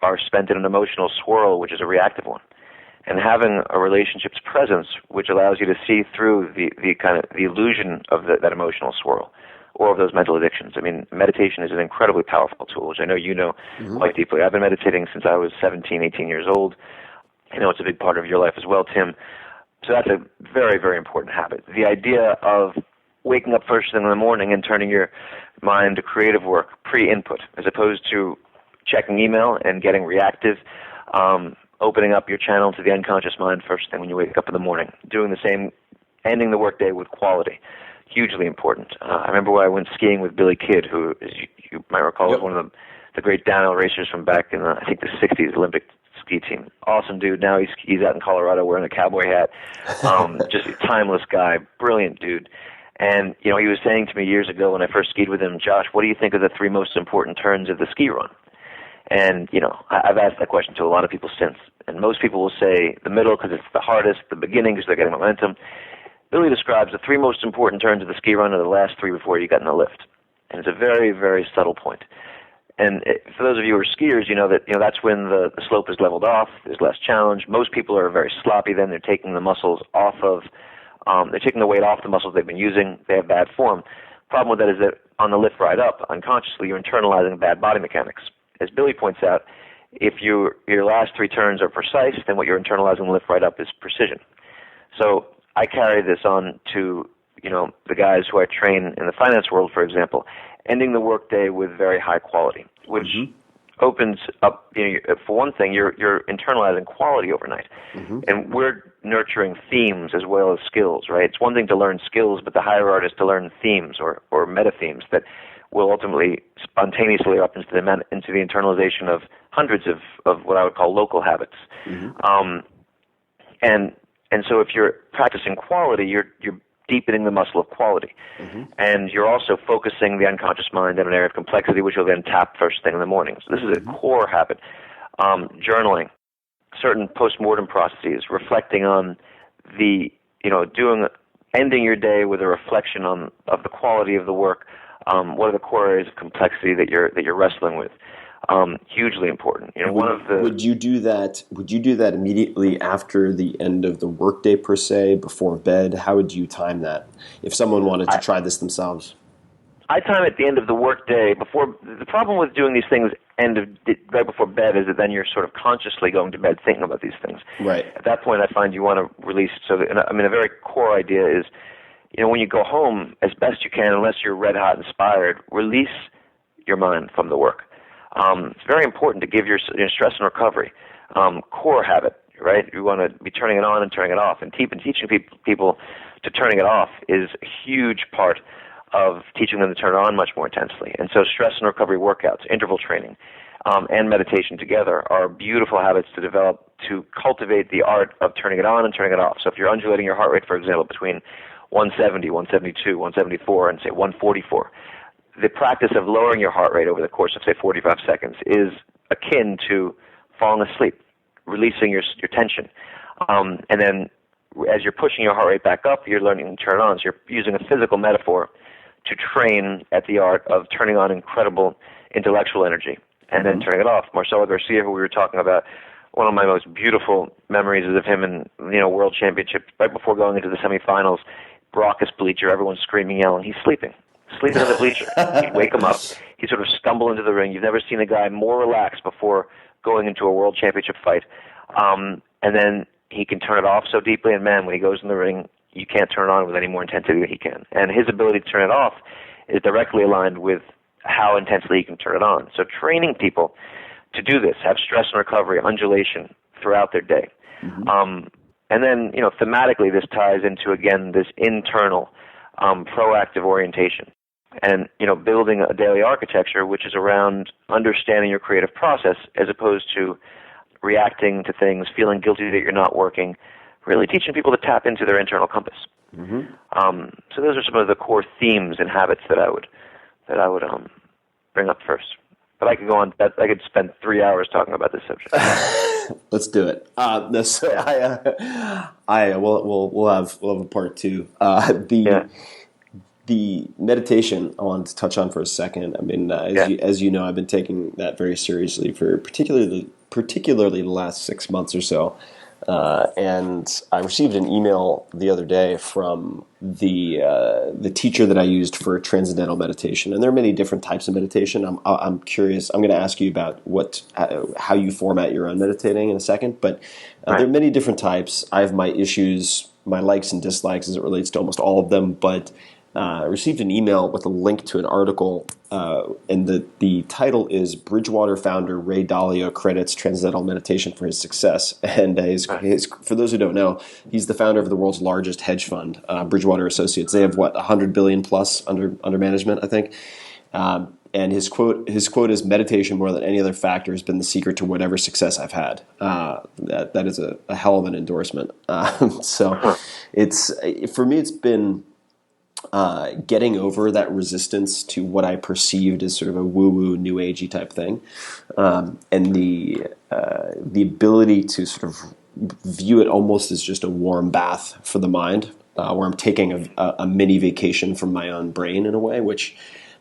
are spent in an emotional swirl, which is a reactive one. And having a relationship's presence, which allows you to see through the kind of the illusion of that emotional swirl or of those mental addictions. I mean, meditation is an incredibly powerful tool, which I know you know quite deeply. I've been meditating since I was 17, 18 years old. I know it's a big part of your life as well, Tim. So that's a very, very important habit. The idea of waking up first thing in the morning and turning your mind to creative work, pre-input, as opposed to checking email and getting reactive, opening up your channel to the unconscious mind first thing when you wake up in the morning, doing the same, ending the workday with quality, hugely important. I remember when I went skiing with Billy Kidd, who, as you might recall, was one of the great downhill racers from back in, I think, the 60s Olympic ski team. Awesome dude. Now he's out in Colorado wearing a cowboy hat. Just a timeless guy, brilliant dude. And, you know, he was saying to me years ago when I first skied with him, Josh, what do you think are the 3 most important turns of the ski run? And, you know, I've asked that question to a lot of people since. And most people will say the middle because it's the hardest, the beginning because they're getting momentum. Billy describes the 3 most important turns of the ski run are the last 3 before you get in the lift. And it's a very, very subtle point. And for those of you who are skiers, you know that that's when the slope is leveled off. There's less challenge. Most people are very sloppy then. They're taking the muscles off of they're taking the weight off the muscles they've been using. They have bad form. Problem with that is that on the lift ride up, unconsciously, you're internalizing bad body mechanics. As Billy points out, if your last 3 turns are precise, then what you're internalizing the lift ride up is precision. So I carry this on to, you know, the guys who I train in the finance world, for example, ending the workday with very high quality, which opens up, you know, for one thing, you're internalizing quality overnight. And we're nurturing themes as well as skills, right? It's one thing to learn skills, but the higher art is to learn themes or meta themes that will ultimately spontaneously up into the internalization of hundreds of what I would call local habits. And so if you're practicing quality, you're deepening the muscle of quality. And you're also focusing the unconscious mind in an area of complexity, which you'll then tap first thing in the morning. So this is a core habit. Journaling, certain post-mortem processes, reflecting on ending your day with a reflection of the quality of the work. What are the core areas of complexity that you're wrestling with? Hugely important. You know, Would you do that immediately after the end of the workday per se, before bed? How would you time that if someone wanted to try this themselves? I time it at the end of the workday. The problem with doing these things right before bed is that then you're sort of consciously going to bed thinking about these things. Right. At that point, I find you want to release. A very core idea is, you know, when you go home, as best you can, unless you're red hot inspired, release your mind from the work. It's very important to give your stress and recovery core habit, right? You want to be turning it on and turning it off, and teaching people to turning it off is a huge part of teaching them to turn it on much more intensely. And so stress and recovery workouts, interval training, and meditation together are beautiful habits to develop to cultivate the art of turning it on and turning it off. So if you're undulating your heart rate, for example, between 170, 172, 174, and say 144, the practice of lowering your heart rate over the course of, say, 45 seconds is akin to falling asleep, releasing your tension. And then as you're pushing your heart rate back up, you're learning to turn it on. So you're using a physical metaphor to train at the art of turning on incredible intellectual energy and then turning it off. Marcelo Garcia, who we were talking about, one of my most beautiful memories is of him in, you know, World Championship, right before going into the semifinals, raucous bleacher, everyone's screaming, yelling, he's sleeping on the bleacher. You'd wake him up. He'd sort of stumble into the ring. You've never seen a guy more relaxed before going into a World Championship fight. And then he can turn it off so deeply, and man, when he goes in the ring, you can't turn it on with any more intensity than he can. And his ability to turn it off is directly aligned with how intensely he can turn it on. So training people to do this, have stress and recovery, undulation throughout their day. And then, you know, thematically, this ties into, again, this internal proactive orientation. And, you know, building a daily architecture which is around understanding your creative process as opposed to reacting to things, feeling guilty that you're not working, really teaching people to tap into their internal compass. So those are some of the core themes and habits that I would bring up first. But I could go on. I could spend 3 hours talking about this subject. Let's do it. We'll have a part two. The meditation I wanted to touch on for a second. I mean, as you know, I've been taking that very seriously for particularly the last 6 months or so. And I received an email the other day from the teacher that I used for transcendental meditation. And there are many different types of meditation. I'm curious. I'm going to ask you about how you format your own meditating in a second. But there are many different types. I have my issues, my likes and dislikes as it relates to almost all of them. But I received an email with a link to an article, and the title is "Bridgewater Founder Ray Dalio Credits Transcendental Meditation for His Success." And for those who don't know, he's the founder of the world's largest hedge fund, Bridgewater Associates. They have $100 billion plus under management, I think. And his quote is, "Meditation more than any other factor has been the secret to whatever success I've had." That is a hell of an endorsement. So for me, it's been getting over that resistance to what I perceived as sort of a woo-woo, new agey type thing, and the ability to sort of view it almost as just a warm bath for the mind, where I'm taking a mini vacation from my own brain in a way, which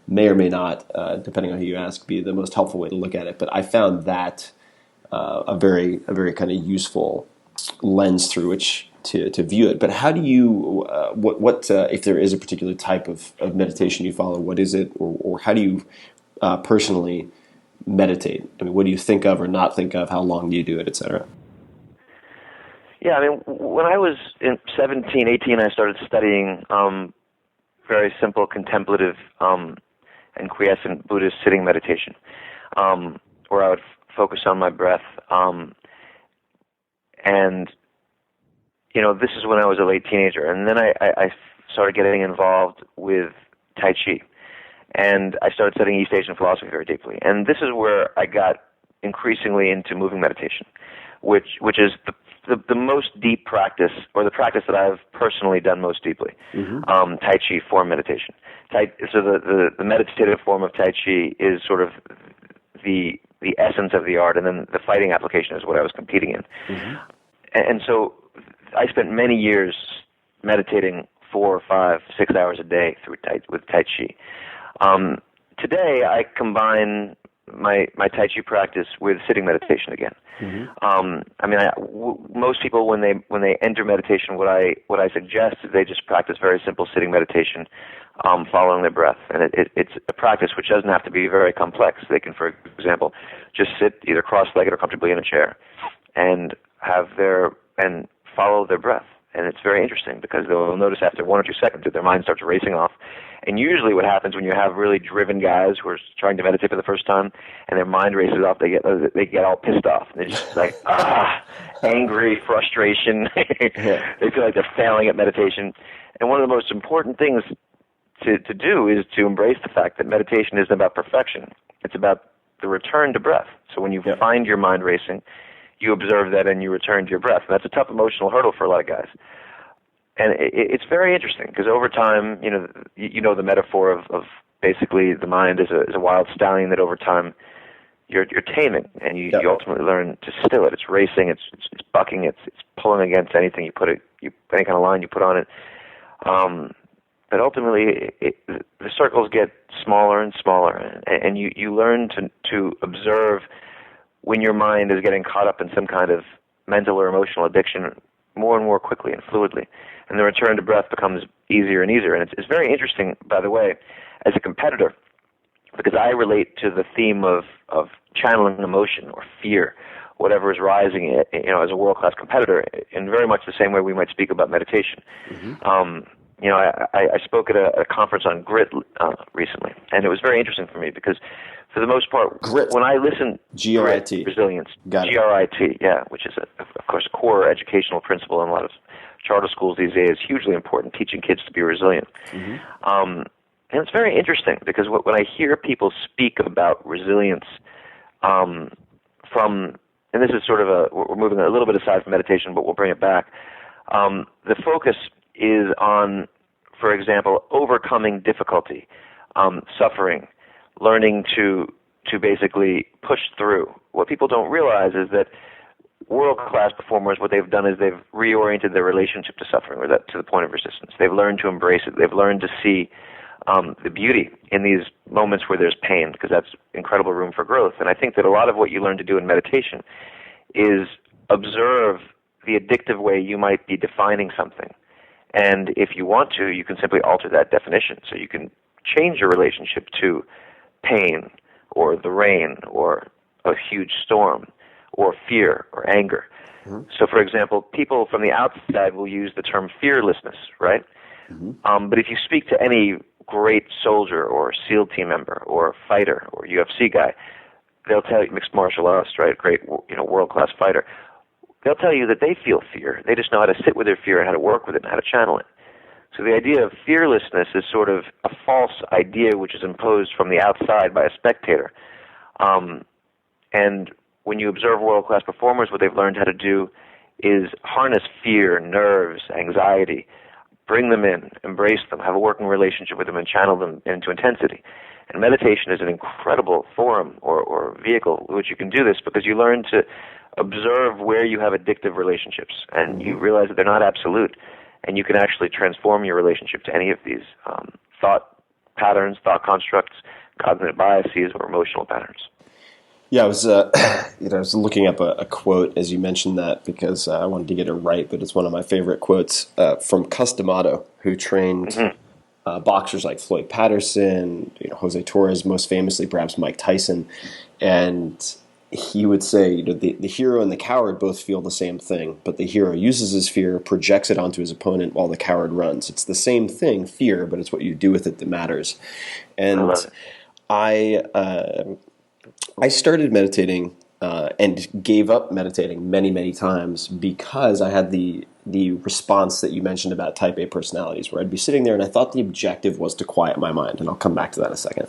may or may not, depending on who you ask, be the most helpful way to look at it. But I found that a very kind of useful lens through which to view it. But how do you, if there is a particular type of meditation you follow, what is it, or how do you personally meditate? I mean, what do you think of or not think of? How long do you do it, et cetera? Yeah, I mean, when I was 17, 18, I started studying very simple contemplative and quiescent Buddhist sitting meditation, where I would focus on my breath. And this is when I was a late teenager. And then I started getting involved with Tai Chi. And I started studying East Asian philosophy very deeply. And this is where I got increasingly into moving meditation, which is the most deep practice, or the practice that I've personally done most deeply. Tai Chi form meditation. So the meditative form of Tai Chi is sort of the essence of the art, and then the fighting application is what I was competing in. And so I spent many years meditating 4, 5, 6 hours a day with Tai Chi. Today, I combine my Tai Chi practice with sitting meditation again. I mean, most people when they enter meditation, what I suggest is they just practice very simple sitting meditation, following their breath, and it's a practice which doesn't have to be very complex. They can, for example, just sit either cross-legged or comfortably in a chair, and follow their breath. And it's very interesting because they'll notice after 1 or 2 seconds that their mind starts racing off. And usually what happens when you have really driven guys who are trying to meditate for the first time and their mind races off, they get all pissed off. They're just like, angry, frustration. They feel like they're failing at meditation. And one of the most important things to do is to embrace the fact that meditation isn't about perfection. It's about the return to breath. So when you find your mind racing, you observe that and you return to your breath. And that's a tough emotional hurdle for a lot of guys. And it's very interesting because over time, you know the metaphor of basically the mind is a wild stallion that over time you're taming, and you ultimately learn to still it. It's racing, it's bucking, it's pulling against anything any kind of line you put on it. But ultimately, the circles get smaller and smaller, and you learn to observe when your mind is getting caught up in some kind of mental or emotional addiction more and more quickly and fluidly. And the return to breath becomes easier and easier. And it's very interesting, by the way, as a competitor, because I relate to the theme of channeling emotion or fear, whatever is rising, as a world-class competitor, in very much the same way we might speak about meditation. I spoke at a conference on grit recently, and it was very interesting for me because, for the most part, grit. When I listen, G-R-I-T, resilience, G-R-I-T, which is of course a core educational principle in a lot of charter schools these days, hugely important, teaching kids to be resilient. And it's very interesting because when I hear people speak about resilience, and this is sort of we're moving a little bit aside from meditation, but we'll bring it back. The focus is on, for example, overcoming difficulty, suffering, learning to to basically push through. What people don't realize is that world-class performers, what they've done is they've reoriented their relationship to suffering, or that to the point of resistance. They've learned to embrace it. They've learned to see the beauty in these moments where there's pain, because that's incredible room for growth. And I think that a lot of what you learn to do in meditation is observe the addictive way you might be defining something. And if you want to, you can simply alter that definition. So you can change your relationship to pain, or the rain, or a huge storm, or fear, or anger. Mm-hmm. So, for example, people from the outside will use the term fearlessness, right? Mm-hmm. But if you speak to any great soldier, or SEAL team member, or fighter, or UFC guy, they'll tell you, mixed martial artist, right? Great, world-class fighter. They'll tell you that they feel fear. They just know how to sit with their fear and how to work with it and how to channel it. So the idea of fearlessness is sort of a false idea which is imposed from the outside by a spectator. And when you observe world-class performers, what they've learned how to do is harness fear, nerves, anxiety, bring them in, embrace them, have a working relationship with them, and channel them into intensity. And meditation is an incredible forum or vehicle in which you can do this, because you learn to observe where you have addictive relationships, and you realize that they're not absolute, and you can actually transform your relationship to any of these thought patterns, thought constructs, cognitive biases, or emotional patterns. Yeah, I was, I was looking up a quote as you mentioned that, because I wanted to get it right, but it's one of my favorite quotes from Cus D'Amato, who trained boxers like Floyd Patterson, Jose Torres, most famously perhaps Mike Tyson, and he would say, the hero and the coward both feel the same thing, but the hero uses his fear, projects it onto his opponent, while the coward runs. It's the same thing, fear, but it's what you do with it that matters. And I started meditating and gave up meditating many, many times because I had the response that you mentioned about type A personalities, where I'd be sitting there and I thought the objective was to quiet my mind, and I'll come back to that in a second.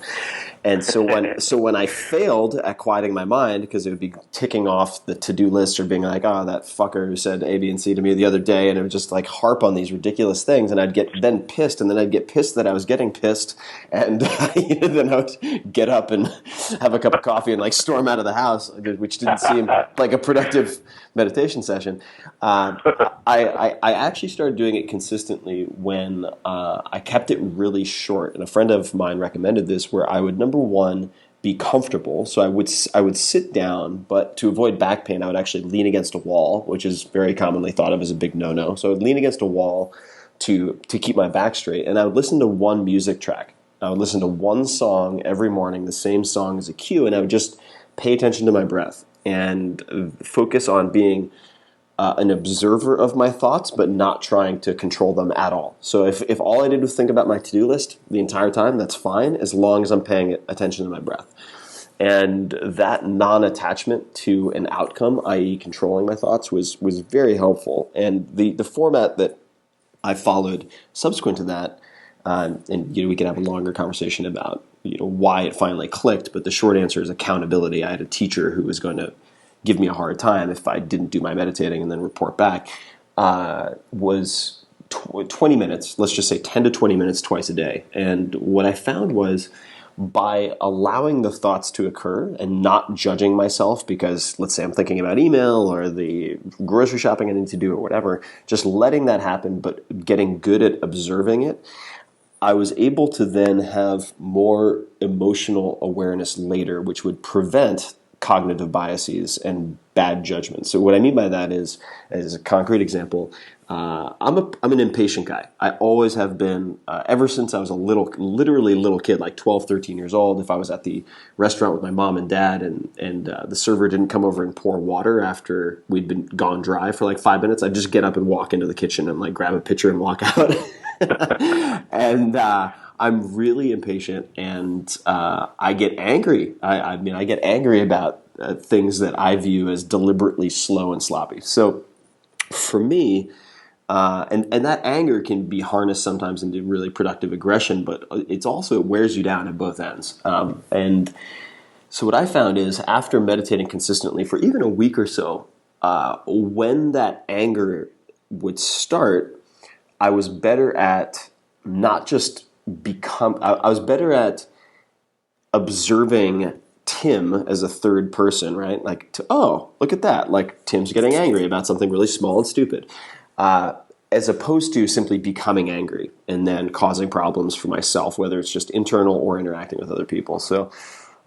And so when I failed at quieting my mind, because it would be ticking off the to-do list or being like, oh, that fucker who said A, B, and C to me the other day, and it would just like harp on these ridiculous things, and I'd get then pissed, and then I'd get pissed that I was getting pissed, and then I would get up and have a cup of coffee and like storm out of the house, which didn't seem like a productive meditation session. I actually started doing it consistently when I kept it really short, and a friend of mine recommended this, where I would, number one, be comfortable. So I would sit down, but to avoid back pain, I would actually lean against a wall, which is very commonly thought of as a big no-no. So I would lean against a wall to keep my back straight, and I would listen to one music track. I would listen to one song every morning, the same song as a cue, and I would just pay attention to my breath and focus on being an observer of my thoughts, but not trying to control them at all. So if all I did was think about my to-do list the entire time, that's fine, as long as I'm paying attention to my breath. And that non-attachment to an outcome, i.e. controlling my thoughts, was very helpful. And the format that I followed subsequent to that, and we could have a longer conversation about why it finally clicked, but the short answer is accountability. I had a teacher who was going to give me a hard time if I didn't do my meditating and then report back, was 20 minutes, let's just say 10 to 20 minutes twice a day. And what I found was, by allowing the thoughts to occur and not judging myself, because let's say I'm thinking about email or the grocery shopping I need to do or whatever, just letting that happen but getting good at observing it, I was able to then have more emotional awareness later, which would prevent cognitive biases and bad judgment. So what I mean by that is, as a concrete example, I'm an impatient guy. I always have been, ever since I was literally little kid, like 12, 13 years old. If I was at the restaurant with my mom and dad and the server didn't come over and pour water after we'd been gone dry for like 5 minutes, I'd just get up and walk into the kitchen and like grab a pitcher and walk out. And I'm really impatient, and I get angry. I get angry about things that I view as deliberately slow and sloppy. So for me, and that anger can be harnessed sometimes into really productive aggression, but it wears you down at both ends. And so what I found is, after meditating consistently for even a week or so, when that anger would start, I was better at not just I was better at observing Tim as a third person, right? Like, oh, look at that. Like, Tim's getting angry about something really small and stupid. As opposed to simply becoming angry and then causing problems for myself, whether it's just internal or interacting with other people. So,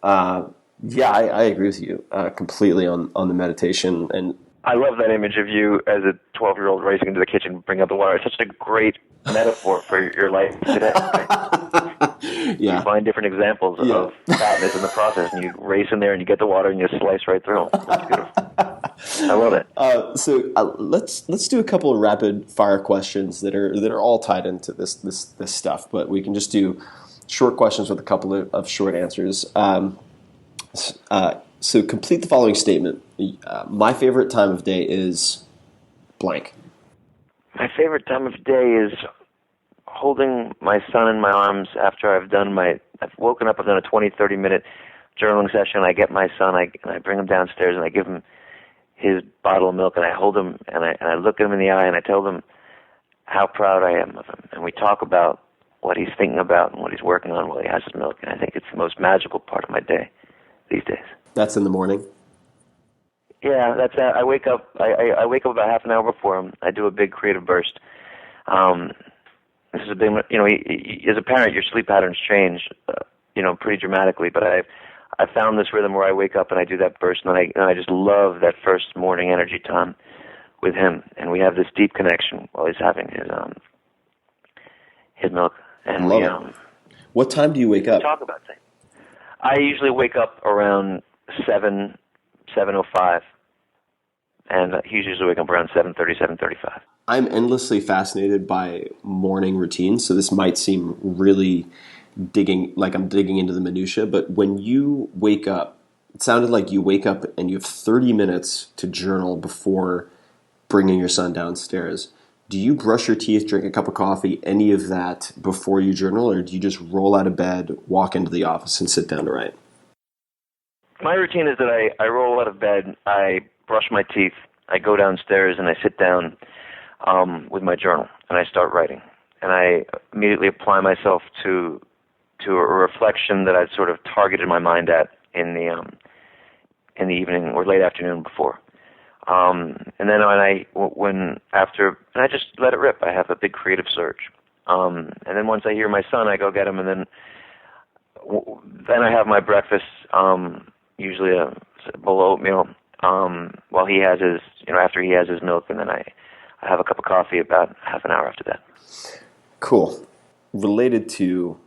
yeah, I agree with you completely on the meditation. And I love that image of you as a 12-year-old racing into the kitchen, bringing up the water. It's such a great metaphor for your life today. yeah. You find different examples of fatness in the process, and you race in there and you get the water and you slice right through them. It's beautiful. I love it. So let's do a couple of rapid fire questions that are all tied into this stuff, but we can just do short questions with a couple of short answers. So complete the following statement. My favorite time of day is blank. My favorite time of day is holding my son in my arms after I've woken up, I've done a 20, 30-minute journaling session. I get my son, I bring him downstairs, and I give him his bottle of milk, and I hold him, and I look him in the eye, and I tell him how proud I am of him. And we talk about what he's thinking about and what he's working on while he has his milk, and I think it's the most magical part of my day these days. That's in the morning? Yeah, that's. I wake up. I wake up about half an hour before him. I do a big creative burst. This is a big. As a parent, your sleep patterns change, pretty dramatically. But I found this rhythm where I wake up and I do that burst, and I just love that first morning energy time with him, and we have this deep connection while he's having his milk. And love it. What time do you wake up? Talk about things. I usually wake up around 7:05, and he's usually waking up around 7:30, 7:35. I'm endlessly fascinated by morning routines, so this might seem really I'm digging into the minutia, but when you wake up, it sounded like you wake up and you have 30 minutes to journal before bringing your son downstairs. Do you brush your teeth, drink a cup of coffee, any of that before you journal, or do you just roll out of bed, walk into the office, and sit down to write? My routine is that I roll out of bed, I brush my teeth, I go downstairs, and I sit down with my journal, and I start writing. And I immediately apply myself to a reflection that I'd sort of targeted my mind at in the evening or late afternoon before. And then I just let it rip. I have a big creative surge. And then once I hear my son, I go get him, and then I have my breakfast, usually a bowl of oatmeal, while he has his, after he has his milk, and then I have a cup of coffee about half an hour after that. Cool. Related to,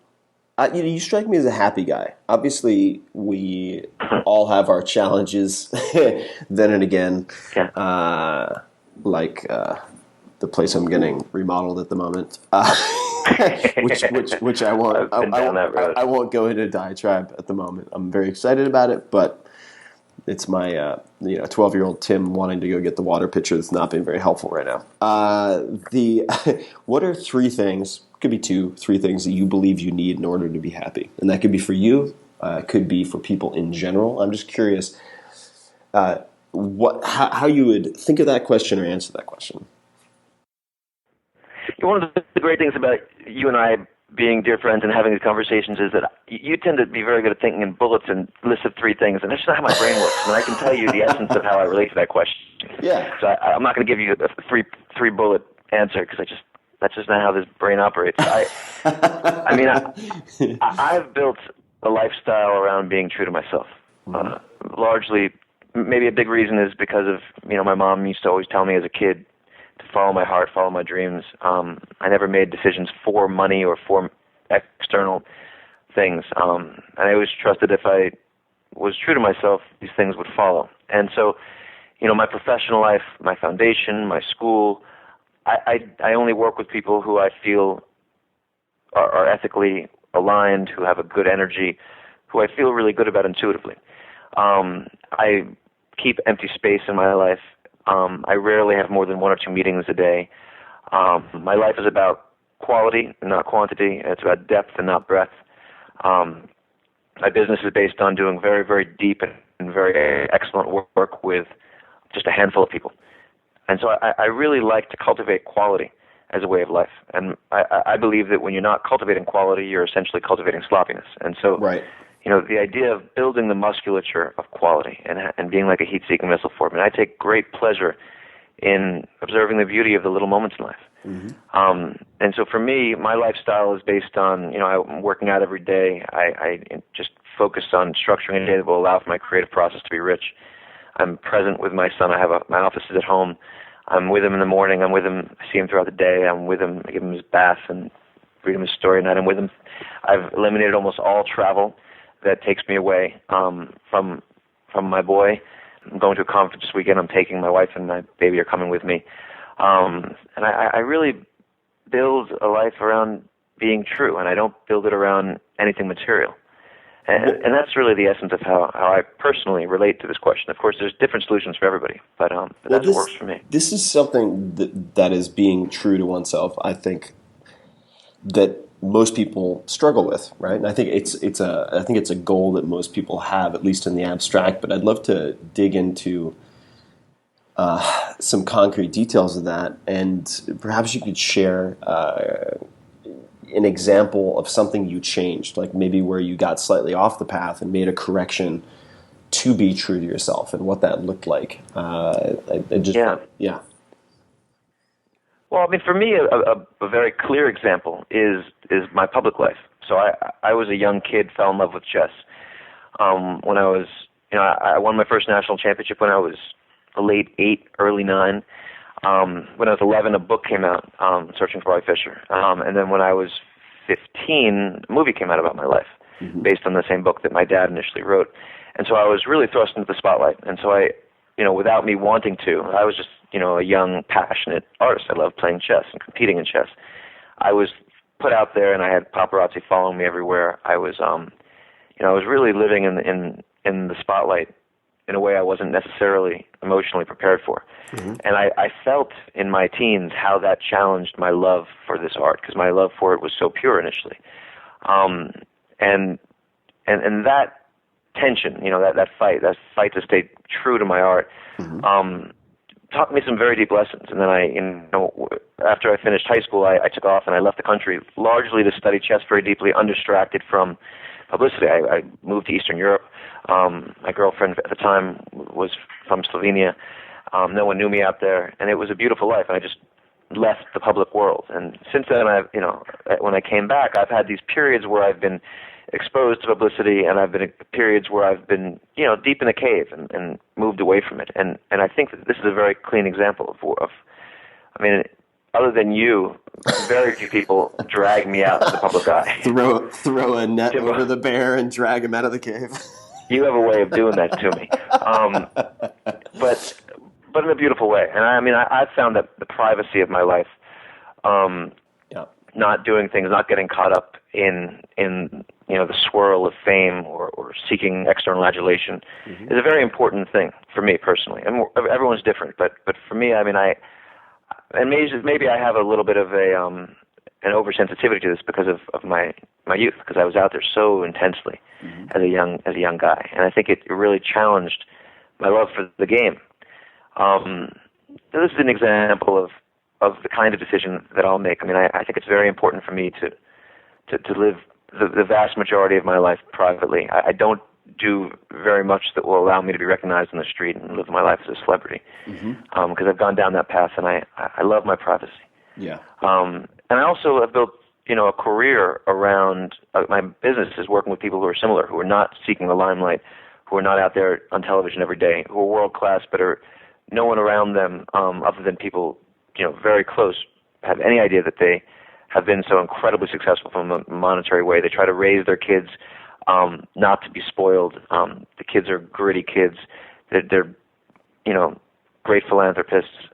you strike me as a happy guy. Obviously, we all have our challenges then and again. Yeah. The place I'm getting remodeled at the moment, which I won't. I won't go into diatribe at the moment. I'm very excited about it, but it's my 12-year-old Tim wanting to go get the water pitcher that's not been very helpful right now. What are three things? Could be 2-3 things that you believe you need in order to be happy, and that could be for you. It could be for people in general. I'm just curious how you would think of that question or answer that question. One of the great things about you and I being dear friends and having these conversations is that you tend to be very good at thinking in bullets and lists of 3 things, and that's just not how my brain works. And I can tell you the essence of how I relate to that question. Yeah. So I'm not going to give you a three bullet answer because that's just not how this brain operates. I've built a lifestyle around being true to myself. Largely, maybe a big reason is because of my mom used to always tell me as a kid to follow my heart, follow my dreams. I never made decisions for money or for external things. And I always trusted if I was true to myself, these things would follow. And so, my professional life, my foundation, my school, I only work with people who I feel are ethically aligned, who have a good energy, who I feel really good about intuitively. I keep empty space in my life. I rarely have more than 1 or 2 meetings a day. My life is about quality and not quantity. It's about depth and not breadth. My business is based on doing very, very deep and very excellent work with just a handful of people. And so I really like to cultivate quality as a way of life. And I believe that when you're not cultivating quality, you're essentially cultivating sloppiness. And so, right. the idea of building the musculature of quality and being like a heat-seeking missile for it. And I take great pleasure in observing the beauty of the little moments in life. And so for me, my lifestyle is based on, I'm working out every day. I just focus on structuring a day that will allow for my creative process to be rich. I'm present with my son. My office is at home. I'm with him in the morning. I'm with him. I see him throughout the day. I'm with him. I give him his bath and read him his story at night. I'm with him. I've eliminated almost all travel that takes me away from my boy. I'm going to a conference this weekend. I'm taking my wife and my baby are coming with me. And I really build a life around being true, and I don't build it around anything material. And that's really the essence of how I personally relate to this question. Of course, there's different solutions for everybody, but that's what works for me. This is something that is being true to oneself, I think, that most people struggle with, right? And I think it's a goal that most people have, at least in the abstract. But I'd love to dig into some concrete details of that, and perhaps you could share an example of something you changed, like maybe where you got slightly off the path and made a correction to be true to yourself, and what that looked like. Yeah. Well, I mean, for me, a very clear example is my public life. So I was a young kid, fell in love with chess. When I was, I won my first national championship when I was late 8, early 9. When I was 11, a book came out, Searching for Bobby Fischer. And then when I was 15, a movie came out about my life, based on the same book that my dad initially wrote. And so I was really thrust into the spotlight. And so without me wanting to, I was just, a young, passionate artist. I loved playing chess and competing in chess. I was put out there, and I had paparazzi following me everywhere. I was, I was really living in the spotlight in a way I wasn't necessarily emotionally prepared for. And I felt in my teens how that challenged my love for this art, because my love for it was so pure initially. And that tension, that fight to stay true to my art, taught me some very deep lessons. And then after I finished high school, I took off and I left the country largely to study chess very deeply, undistracted from publicity. I moved to Eastern Europe. My girlfriend at the time was from Slovenia. No one knew me out there, and it was a beautiful life. And I just left the public world. And since then, when I came back, I've had these periods where I've been exposed to publicity, and I've been in periods where I've been, deep in a cave and moved away from it. And I think that this is a very clean example of other than you, very few people drag me out of the public eye. Throw a net over the bear and drag him out of the cave. You have a way of doing that to me, but in a beautiful way. And I've found that the privacy of my life, not doing things, not getting caught up in the swirl of fame or seeking external adulation, is a very important thing for me personally. And everyone's different, but for me, maybe I have a little bit of an oversensitivity to this because of my youth, because I was out there so intensely as a young guy, and I think it really challenged my love for the game. This is an example of the kind of decision that I'll make. I think it's very important for me to live the vast majority of my life privately. I don't do very much that will allow me to be recognized on the street and live my life as a celebrity, because I've gone down that path, and I love my privacy. Yeah. And I also have built, a career around my business is working with people who are similar, who are not seeking the limelight, who are not out there on television every day, who are world class, but are no one around them, other than people, very close, have any idea that they have been so incredibly successful from a monetary way. They try to raise their kids not to be spoiled. The kids are gritty kids. They're great philanthropists,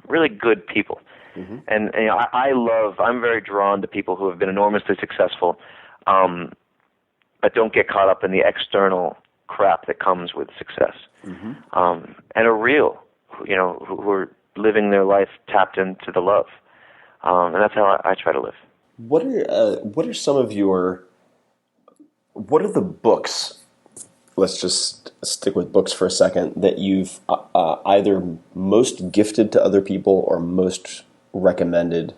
really good people. And I'm very drawn to people who have been enormously successful, but don't get caught up in the external crap that comes with success, and are real, who are living their life tapped into the love. And that's how I try to live. What are the books, let's just stick with books for a second, that you've either most gifted to other people or most recommended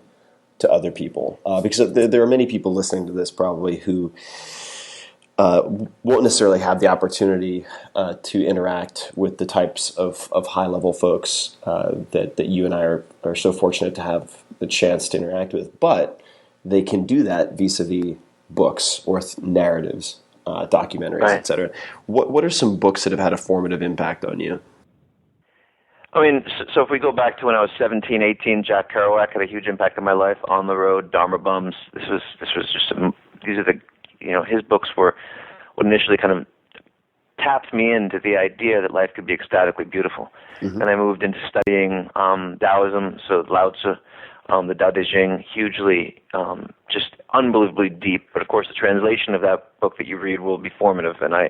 to other people? Because there are many people listening to this probably who won't necessarily have the opportunity to interact with the types of high-level folks that you and I are so fortunate to have the chance to interact with. But they can do that vis-a-vis books or narratives, documentaries, Right. etc. What are some books that have had a formative impact on you? I mean, so if we go back to when I was 17, 18, Jack Kerouac had a huge impact on my life. On the Road, Dharma Bums. This was just these are the, his books were what initially kind of tapped me into the idea that life could be ecstatically beautiful. Mm-hmm. And I moved into studying Taoism, so Lao Tzu, the Tao Te Ching, hugely, just unbelievably deep. But of course, the translation of that book that you read will be formative. And my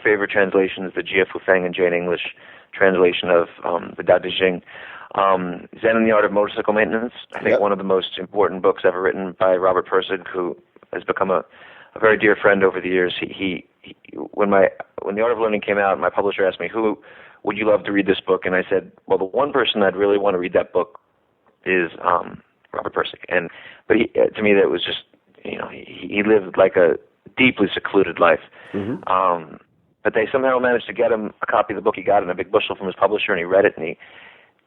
favorite translation is the Jia Fu Feng and Jane English translation of the Tao Te Ching. Zen and the Art of Motorcycle Maintenance, I think one of the most important books ever written by Robert Pirsig, who has become a very dear friend over the years. He when The Art of Learning came out, my publisher asked me, who would you love to read this book? And I said, well, the one person I'd really want to read that book is Robert Pirsig. But to me, that was just, he lived like a deeply secluded life. Mm-hmm. But they somehow managed to get him a copy of the book. He got it in a big bushel from his publisher, and he read it, and he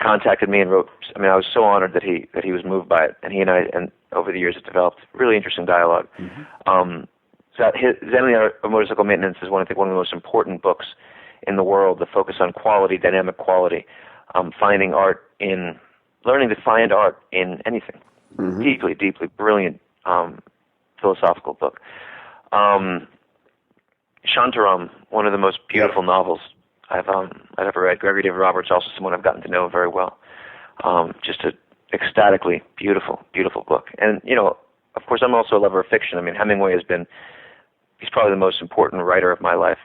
contacted me and wrote. I mean, I was so honored that he was moved by it, and he and I, and over the years, it developed really interesting dialogue. Mm-hmm. Zen and the Art of Motorcycle Maintenance is one of the most important books in the world. The focus on quality, dynamic quality, learning to find art in anything. Mm-hmm. Deeply, deeply brilliant philosophical book. Shantaram, one of the most beautiful novels I've ever read. Gregory David Roberts, also someone I've gotten to know very well. Just an ecstatically beautiful, beautiful book. And, of course, I'm also a lover of fiction. I mean, Hemingway he's probably the most important writer of my life.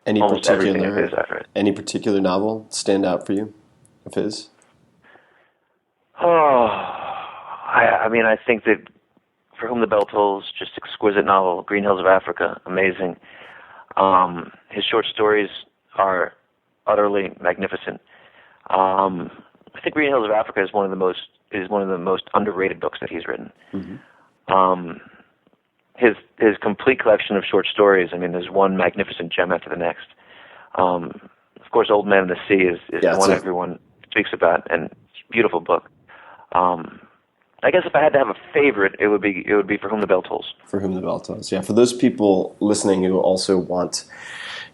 Any everything of his I've read. Any particular novel stand out for you of his? Oh, I think that For Whom the Bell Tolls, just exquisite novel. Green Hills of Africa, amazing. His short stories are utterly magnificent. I think Green Hills of Africa is one of the most underrated books that he's written. Mm-hmm. His complete collection of short stories. I mean, there's one magnificent gem after the next. Of course, Old Man and the Sea is the one everyone speaks about, and it's a beautiful book. I guess if I had to have a favorite, it would be For Whom the Bell Tolls. For Whom the Bell Tolls. Yeah. For those people listening who also want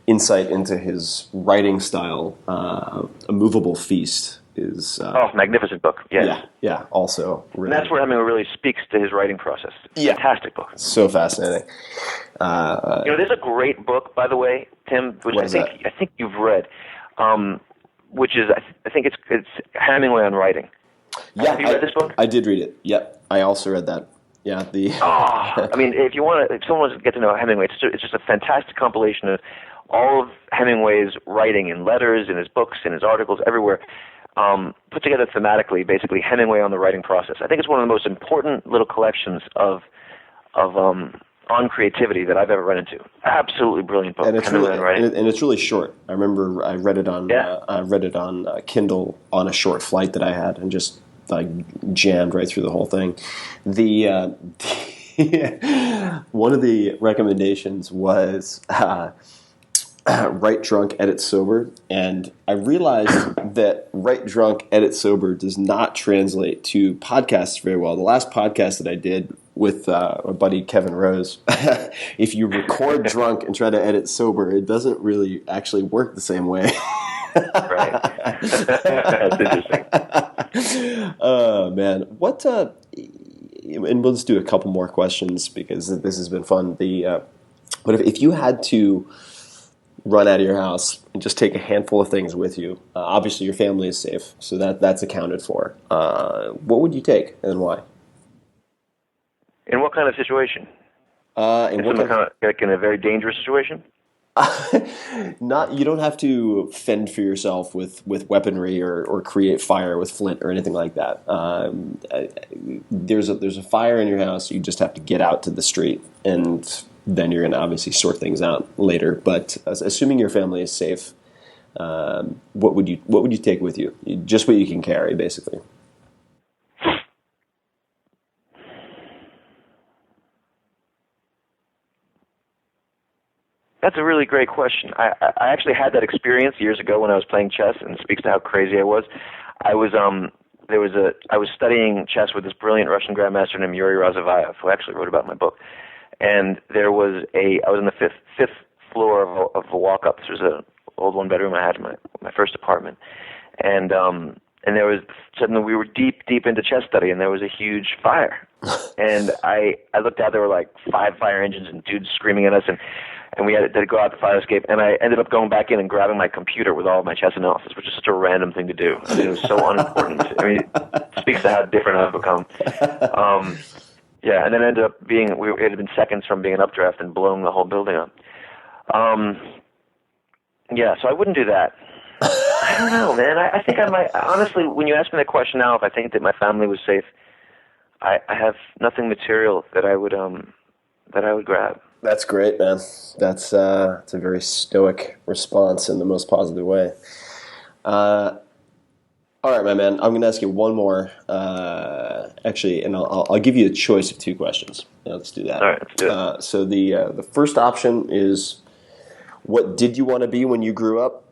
insight into his writing style, A Movable Feast is magnificent book. Yeah. Also, really, and that's where Hemingway really speaks to his writing process. Fantastic book. So fascinating. There's a great book, by the way, Tim, which I think you've read, which is I think it's Hemingway on writing. Yeah, have you read this book? I did read it. Yep, I also read that. Yeah, I mean, if someone wants to get to know Hemingway, it's just a fantastic compilation of all of Hemingway's writing in letters, in his books, in his articles, everywhere, put together thematically, basically Hemingway on the writing process. I think it's one of the most important little collections of on creativity that I've ever run into. Absolutely brilliant book. And it's really short. I remember I read it on Kindle on a short flight that I had, and just jammed right through the whole thing. One of the recommendations was Write Drunk, Edit Sober, and I realized that Write Drunk, Edit Sober does not translate to podcasts very well. The last podcast that I did with my buddy Kevin Rose, if you record drunk and try to edit sober, it doesn't really actually work the same way. Right. That's interesting. Oh, man. And we'll just do a couple more questions because this has been fun. But if you had to run out of your house and just take a handful of things with you, obviously your family is safe, so that's accounted for. What would you take and why? In what kind of situation? In a very dangerous situation? You don't have to fend for yourself with weaponry or create fire with flint or anything like that. There's a fire in your house. You just have to get out to the street, and then you're going to obviously sort things out later. But assuming your family is safe, what would you take with you? Just what you can carry, basically. That's a really great question. I actually had that experience years ago when I was playing chess, and it speaks to how crazy I was. I was studying chess with this brilliant Russian grandmaster named Yuri Razavayev, who actually wrote about my book. And I was on the fifth floor of a walk-up. This was an old one-bedroom I had in my first apartment. And there was, suddenly we were deep into chess study, and there was a huge fire. And I looked out, there were like 5 fire engines and dudes screaming at us, and we had to go out the fire escape. And I ended up going back in and grabbing my computer with all of my chess analysis, which is such a random thing to do. I mean, it was so unimportant. I mean, it speaks to how different I've become. Yeah, and then it ended up being, it had been seconds from being an updraft and blowing the whole building up. Yeah, so I wouldn't do that. I don't know, man. I think I might, honestly, when you ask me that question now, if I think that my family was safe, I have nothing material that I would grab. That's great, man. That's a very stoic response in the most positive way. All right, my man. I'm going to ask you one more, actually, and I'll give you a choice of 2 questions. Yeah, let's do that. All right, let's do it. So the first option is, what did you want to be when you grew up?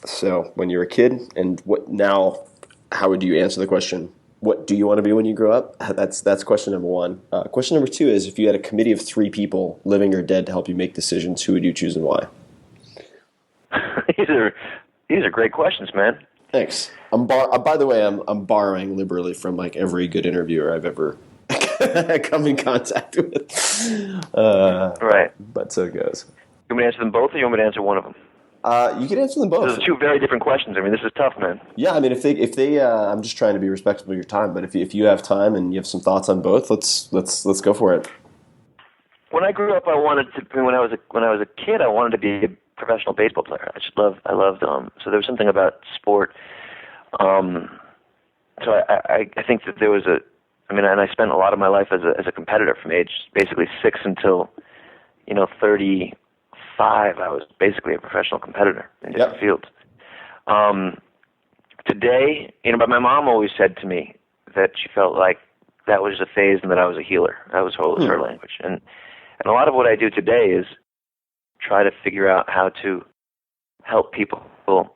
So when you were a kid, and how would you answer the question, what do you want to be when you grow up? That's question number 1. Question number 2 is, if you had a committee of 3 people, living or dead, to help you make decisions, who would you choose and why? These are great questions, man. Thanks. By the way, I'm borrowing liberally from like every good interviewer I've ever come in contact with. Right. But so it goes. You want me to answer them both, or you want me to answer one of them? You can answer them both. Those are 2 very different questions. I mean, this is tough, man. Yeah, I mean, if they, I'm just trying to be respectful of your time. But if you have time and you have some thoughts on both, let's go for it. When I grew up, when I was a kid, I wanted to be a professional baseball player. I loved so there was something about sport. So I think that there was and I spent a lot of my life as a competitor from age basically 6 until 35. I was basically a professional competitor in different fields. Today, but my mom always said to me that she felt like that was a phase and that I was a healer. That was her language. And a lot of what I do today is try to figure out how to help people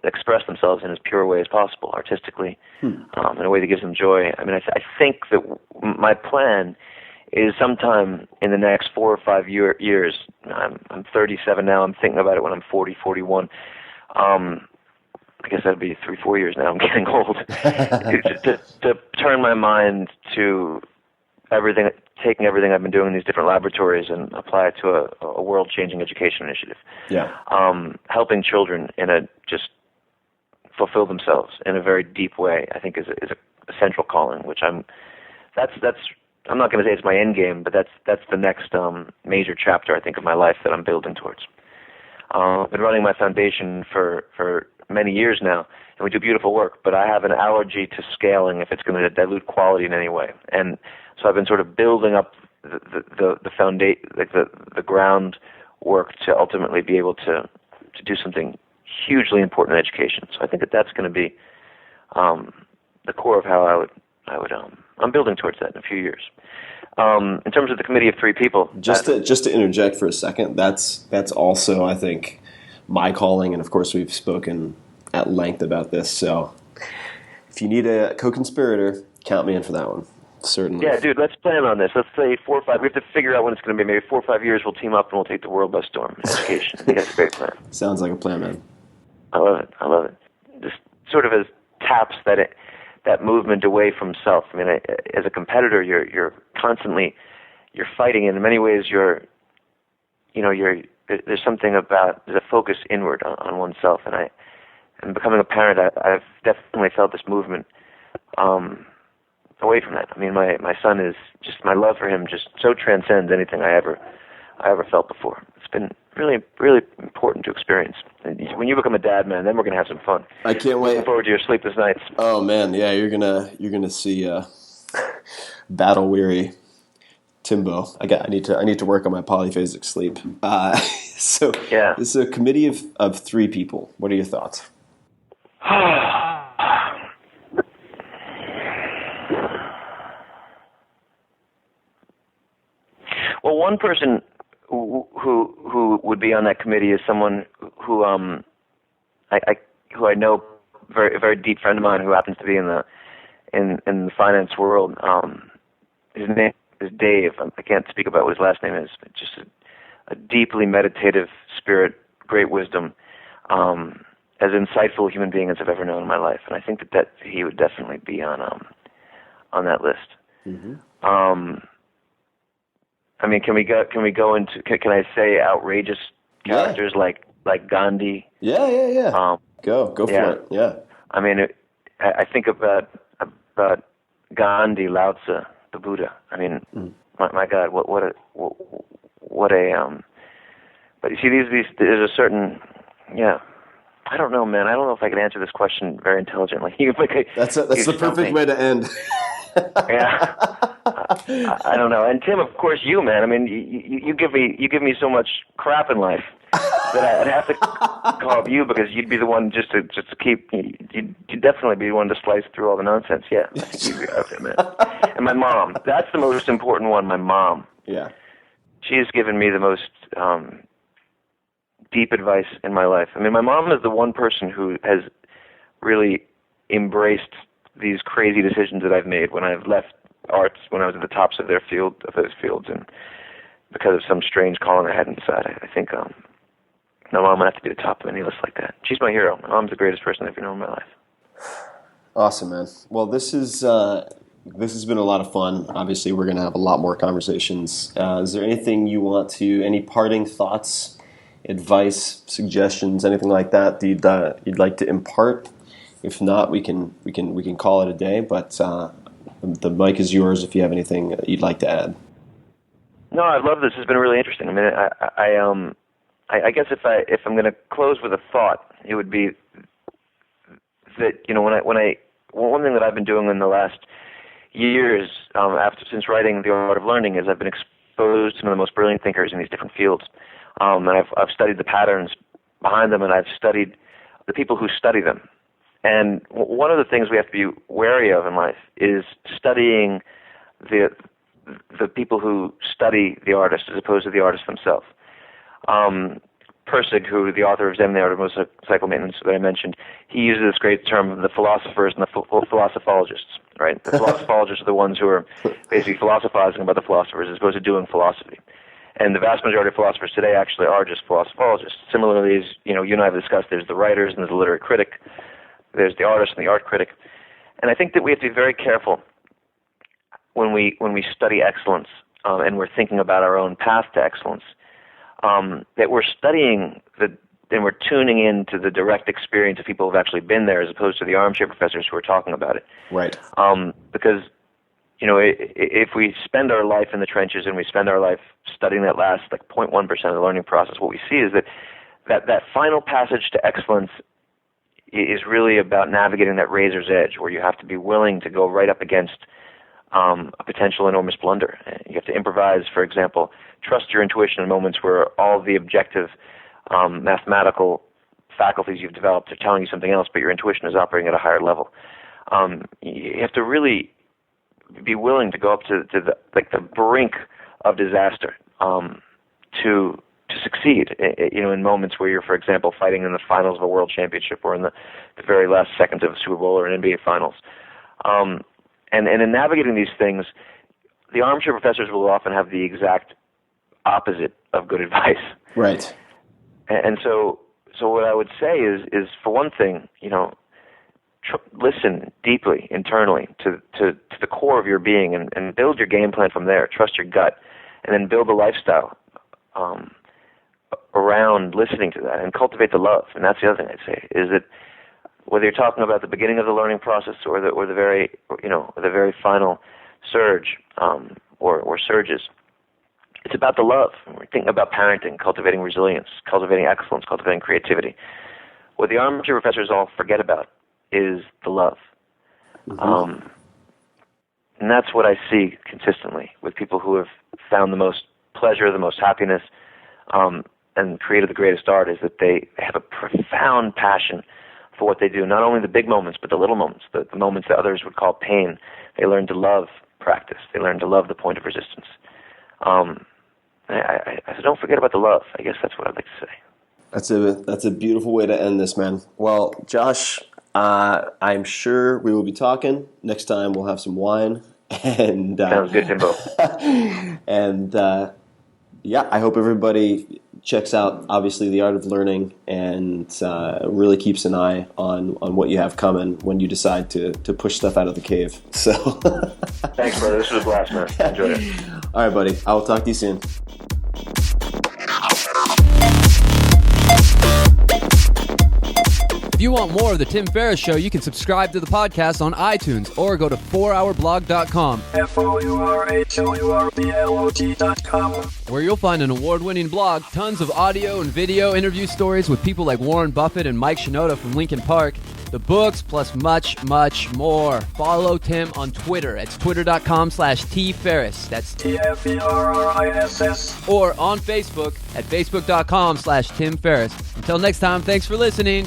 express themselves in as pure a way as possible, artistically, in a way that gives them joy. I mean, I think that my plan is sometime in the next 4 or 5 years. I'm 37 now. I'm thinking about it when I'm 40, 41. I guess that'd be 3-4 years now. I'm getting old. to turn my mind to taking everything I've been doing in these different laboratories and apply it to a world-changing education initiative. Yeah. Helping children just fulfill themselves in a very deep way, I think is a central calling, which I'm not going to say it's my end game, but that's the next major chapter, I think, of my life that I'm building towards. I've been running my foundation for many years now, and we do beautiful work, but I have an allergy to scaling if it's going to dilute quality in any way. And so I've been sort of building up the foundation, like the groundwork to ultimately be able to do something hugely important in education. So I think that's going to be the core of how I would I'm building towards that in a few years. In terms of the committee of 3 people, just to interject for a second, that's also, I think, my calling, and of course we've spoken at length about this. So if you need a co-conspirator, count me in for that one. Certainly. Yeah, dude, let's plan on this. Let's say 4 or 5. We have to figure out when it's going to be. Maybe 4 or 5 years, we'll team up and we'll take the world by storm in education. I think that's a great plan. Sounds like a plan, man. I love it. Just sort of as taps that movement away from self. I mean, as a competitor, you're constantly fighting. And in many ways, there's something about there's a focus inward on oneself. And becoming a parent, I've definitely felt this movement away from that. I mean, my son is just, my love for him just so transcends anything I ever felt before. It's been really, really important to experience. And when you become a dad, man, then we're gonna have some fun. I can't wait. Looking forward to your sleepless nights. Oh man, yeah, you're gonna see battle weary Timbo. I need to work on my polyphasic sleep. So yeah, this is a committee of 3 people. What are your thoughts? Well, one person who would be on that committee is someone who I know, a very deep friend of mine who happens to be in the finance world. His name is Dave. I can't speak about what his last name is, but just a deeply meditative spirit, great wisdom, as insightful a human being as I've ever known in my life. And I think that he would definitely be on that list. Mm-hmm. I mean, can we go into? Can I say outrageous characters like Gandhi? Yeah. Go for it. Yeah. I mean, I think about Gandhi, Lao Tzu, the Buddha. I mean, my God, what a. But you see, there's a certain, yeah. I don't know, man. I don't know if I can answer this question very intelligently. That's the perfect way to end. Yeah. I don't know. And Tim, of course, you, man. I mean, you give me so much crap in life that I'd have to call up you because you'd be the one just to keep. You'd definitely be the one to slice through all the nonsense. Yeah. Okay, man. And my mom. That's the most important one. My mom. Yeah. She has given me the most deep advice in my life. I mean, my mom is the one person who has really embraced these crazy decisions that I've made when I've left arts when I was at the tops of those fields, and because of some strange calling I had inside. I think my mom would have to be the top of any list like that. She's my hero. My mom's the greatest person I've ever known in my life. Awesome, man. Well, this has been a lot of fun. Obviously, we're going to have a lot more conversations. Is there anything you want to, any parting thoughts, advice, suggestions, anything like that you'd like to impart? If not, we can call it a day. But the mic is yours if you have anything you'd like to add. No, I love this. It's been really interesting. I mean, I guess if I'm going to close with a thought, it would be that one thing that I've been doing in the last years since writing The Art of Learning is I've been exposed to some of the most brilliant thinkers in these different fields, and I've studied the patterns behind them, and I've studied the people who study them. And one of the things we have to be wary of in life is studying the people who study the artist as opposed to the artist themselves. Persig, who the author of Zen, the Art of Motorcycle Maintenance that I mentioned, he uses this great term, the philosophers and the philosophologists, right? The philosophologists are the ones who are basically philosophizing about the philosophers as opposed to doing philosophy. And the vast majority of philosophers today actually are just philosophologists. Similarly, as you and I have discussed, there's the writers and there's the literary critic. There's the artist and the art critic. And I think that we have to be very careful when we study excellence and we're thinking about our own path to excellence, that we're studying and we're tuning into the direct experience of people who've actually been there as opposed to the armchair professors who are talking about it. Right. Because, if we spend our life in the trenches and we spend our life studying that last 0.1% of the learning process, what we see is that final passage to excellence is really about navigating that razor's edge where you have to be willing to go right up against a potential enormous blunder. You have to improvise, for example, trust your intuition in moments where all the objective mathematical faculties you've developed are telling you something else, but your intuition is operating at a higher level. You have to really be willing to go up to the brink of disaster to succeed, in moments where you're, for example, fighting in the finals of a world championship or in the very last seconds of a Super Bowl or an NBA finals. And in navigating these things, the armchair professors will often have the exact opposite of good advice. Right. And so what I would say is for one thing, listen deeply internally to the core of your being and build your game plan from there. Trust your gut, and then build a lifestyle around listening to that and cultivate the love. And that's the other thing I'd say is that whether you're talking about the beginning of the learning process or the very final surge or surges, it's about the love. We're thinking about parenting, cultivating resilience, cultivating excellence, cultivating creativity. What the armchair professors all forget about is the love. Mm-hmm. And that's what I see consistently with people who have found the most pleasure, the most happiness, and created the greatest art, is that they have a profound passion for what they do, not only the big moments, but the little moments, the moments that others would call pain. They learn to love practice. They learn to love the point of resistance. I said, don't forget about the love. I guess that's what I'd like to say. That's a beautiful way to end this, man. Well, Josh, I'm sure we will be talking. Next time we'll have some wine. And sounds good, Timbo. And I hope everybody checks out, obviously, The Art of Learning and really keeps an eye on what you have coming when you decide to push stuff out of the cave. So, thanks, brother. This was a blast, man. I enjoyed it. All right, buddy. I will talk to you soon. If you want more of The Tim Ferriss Show, you can subscribe to the podcast on iTunes or go to 4hourblog.com. FOURHOURBLOG.com, where you'll find an award-winning blog, tons of audio and video interview stories with people like Warren Buffett and Mike Shinoda from Linkin Park, the books, plus much, much more. Follow Tim on Twitter. It's twitter.com/tferriss. That's TFERRISS. or on Facebook at facebook.com/Tim Ferriss. Until next time, thanks for listening.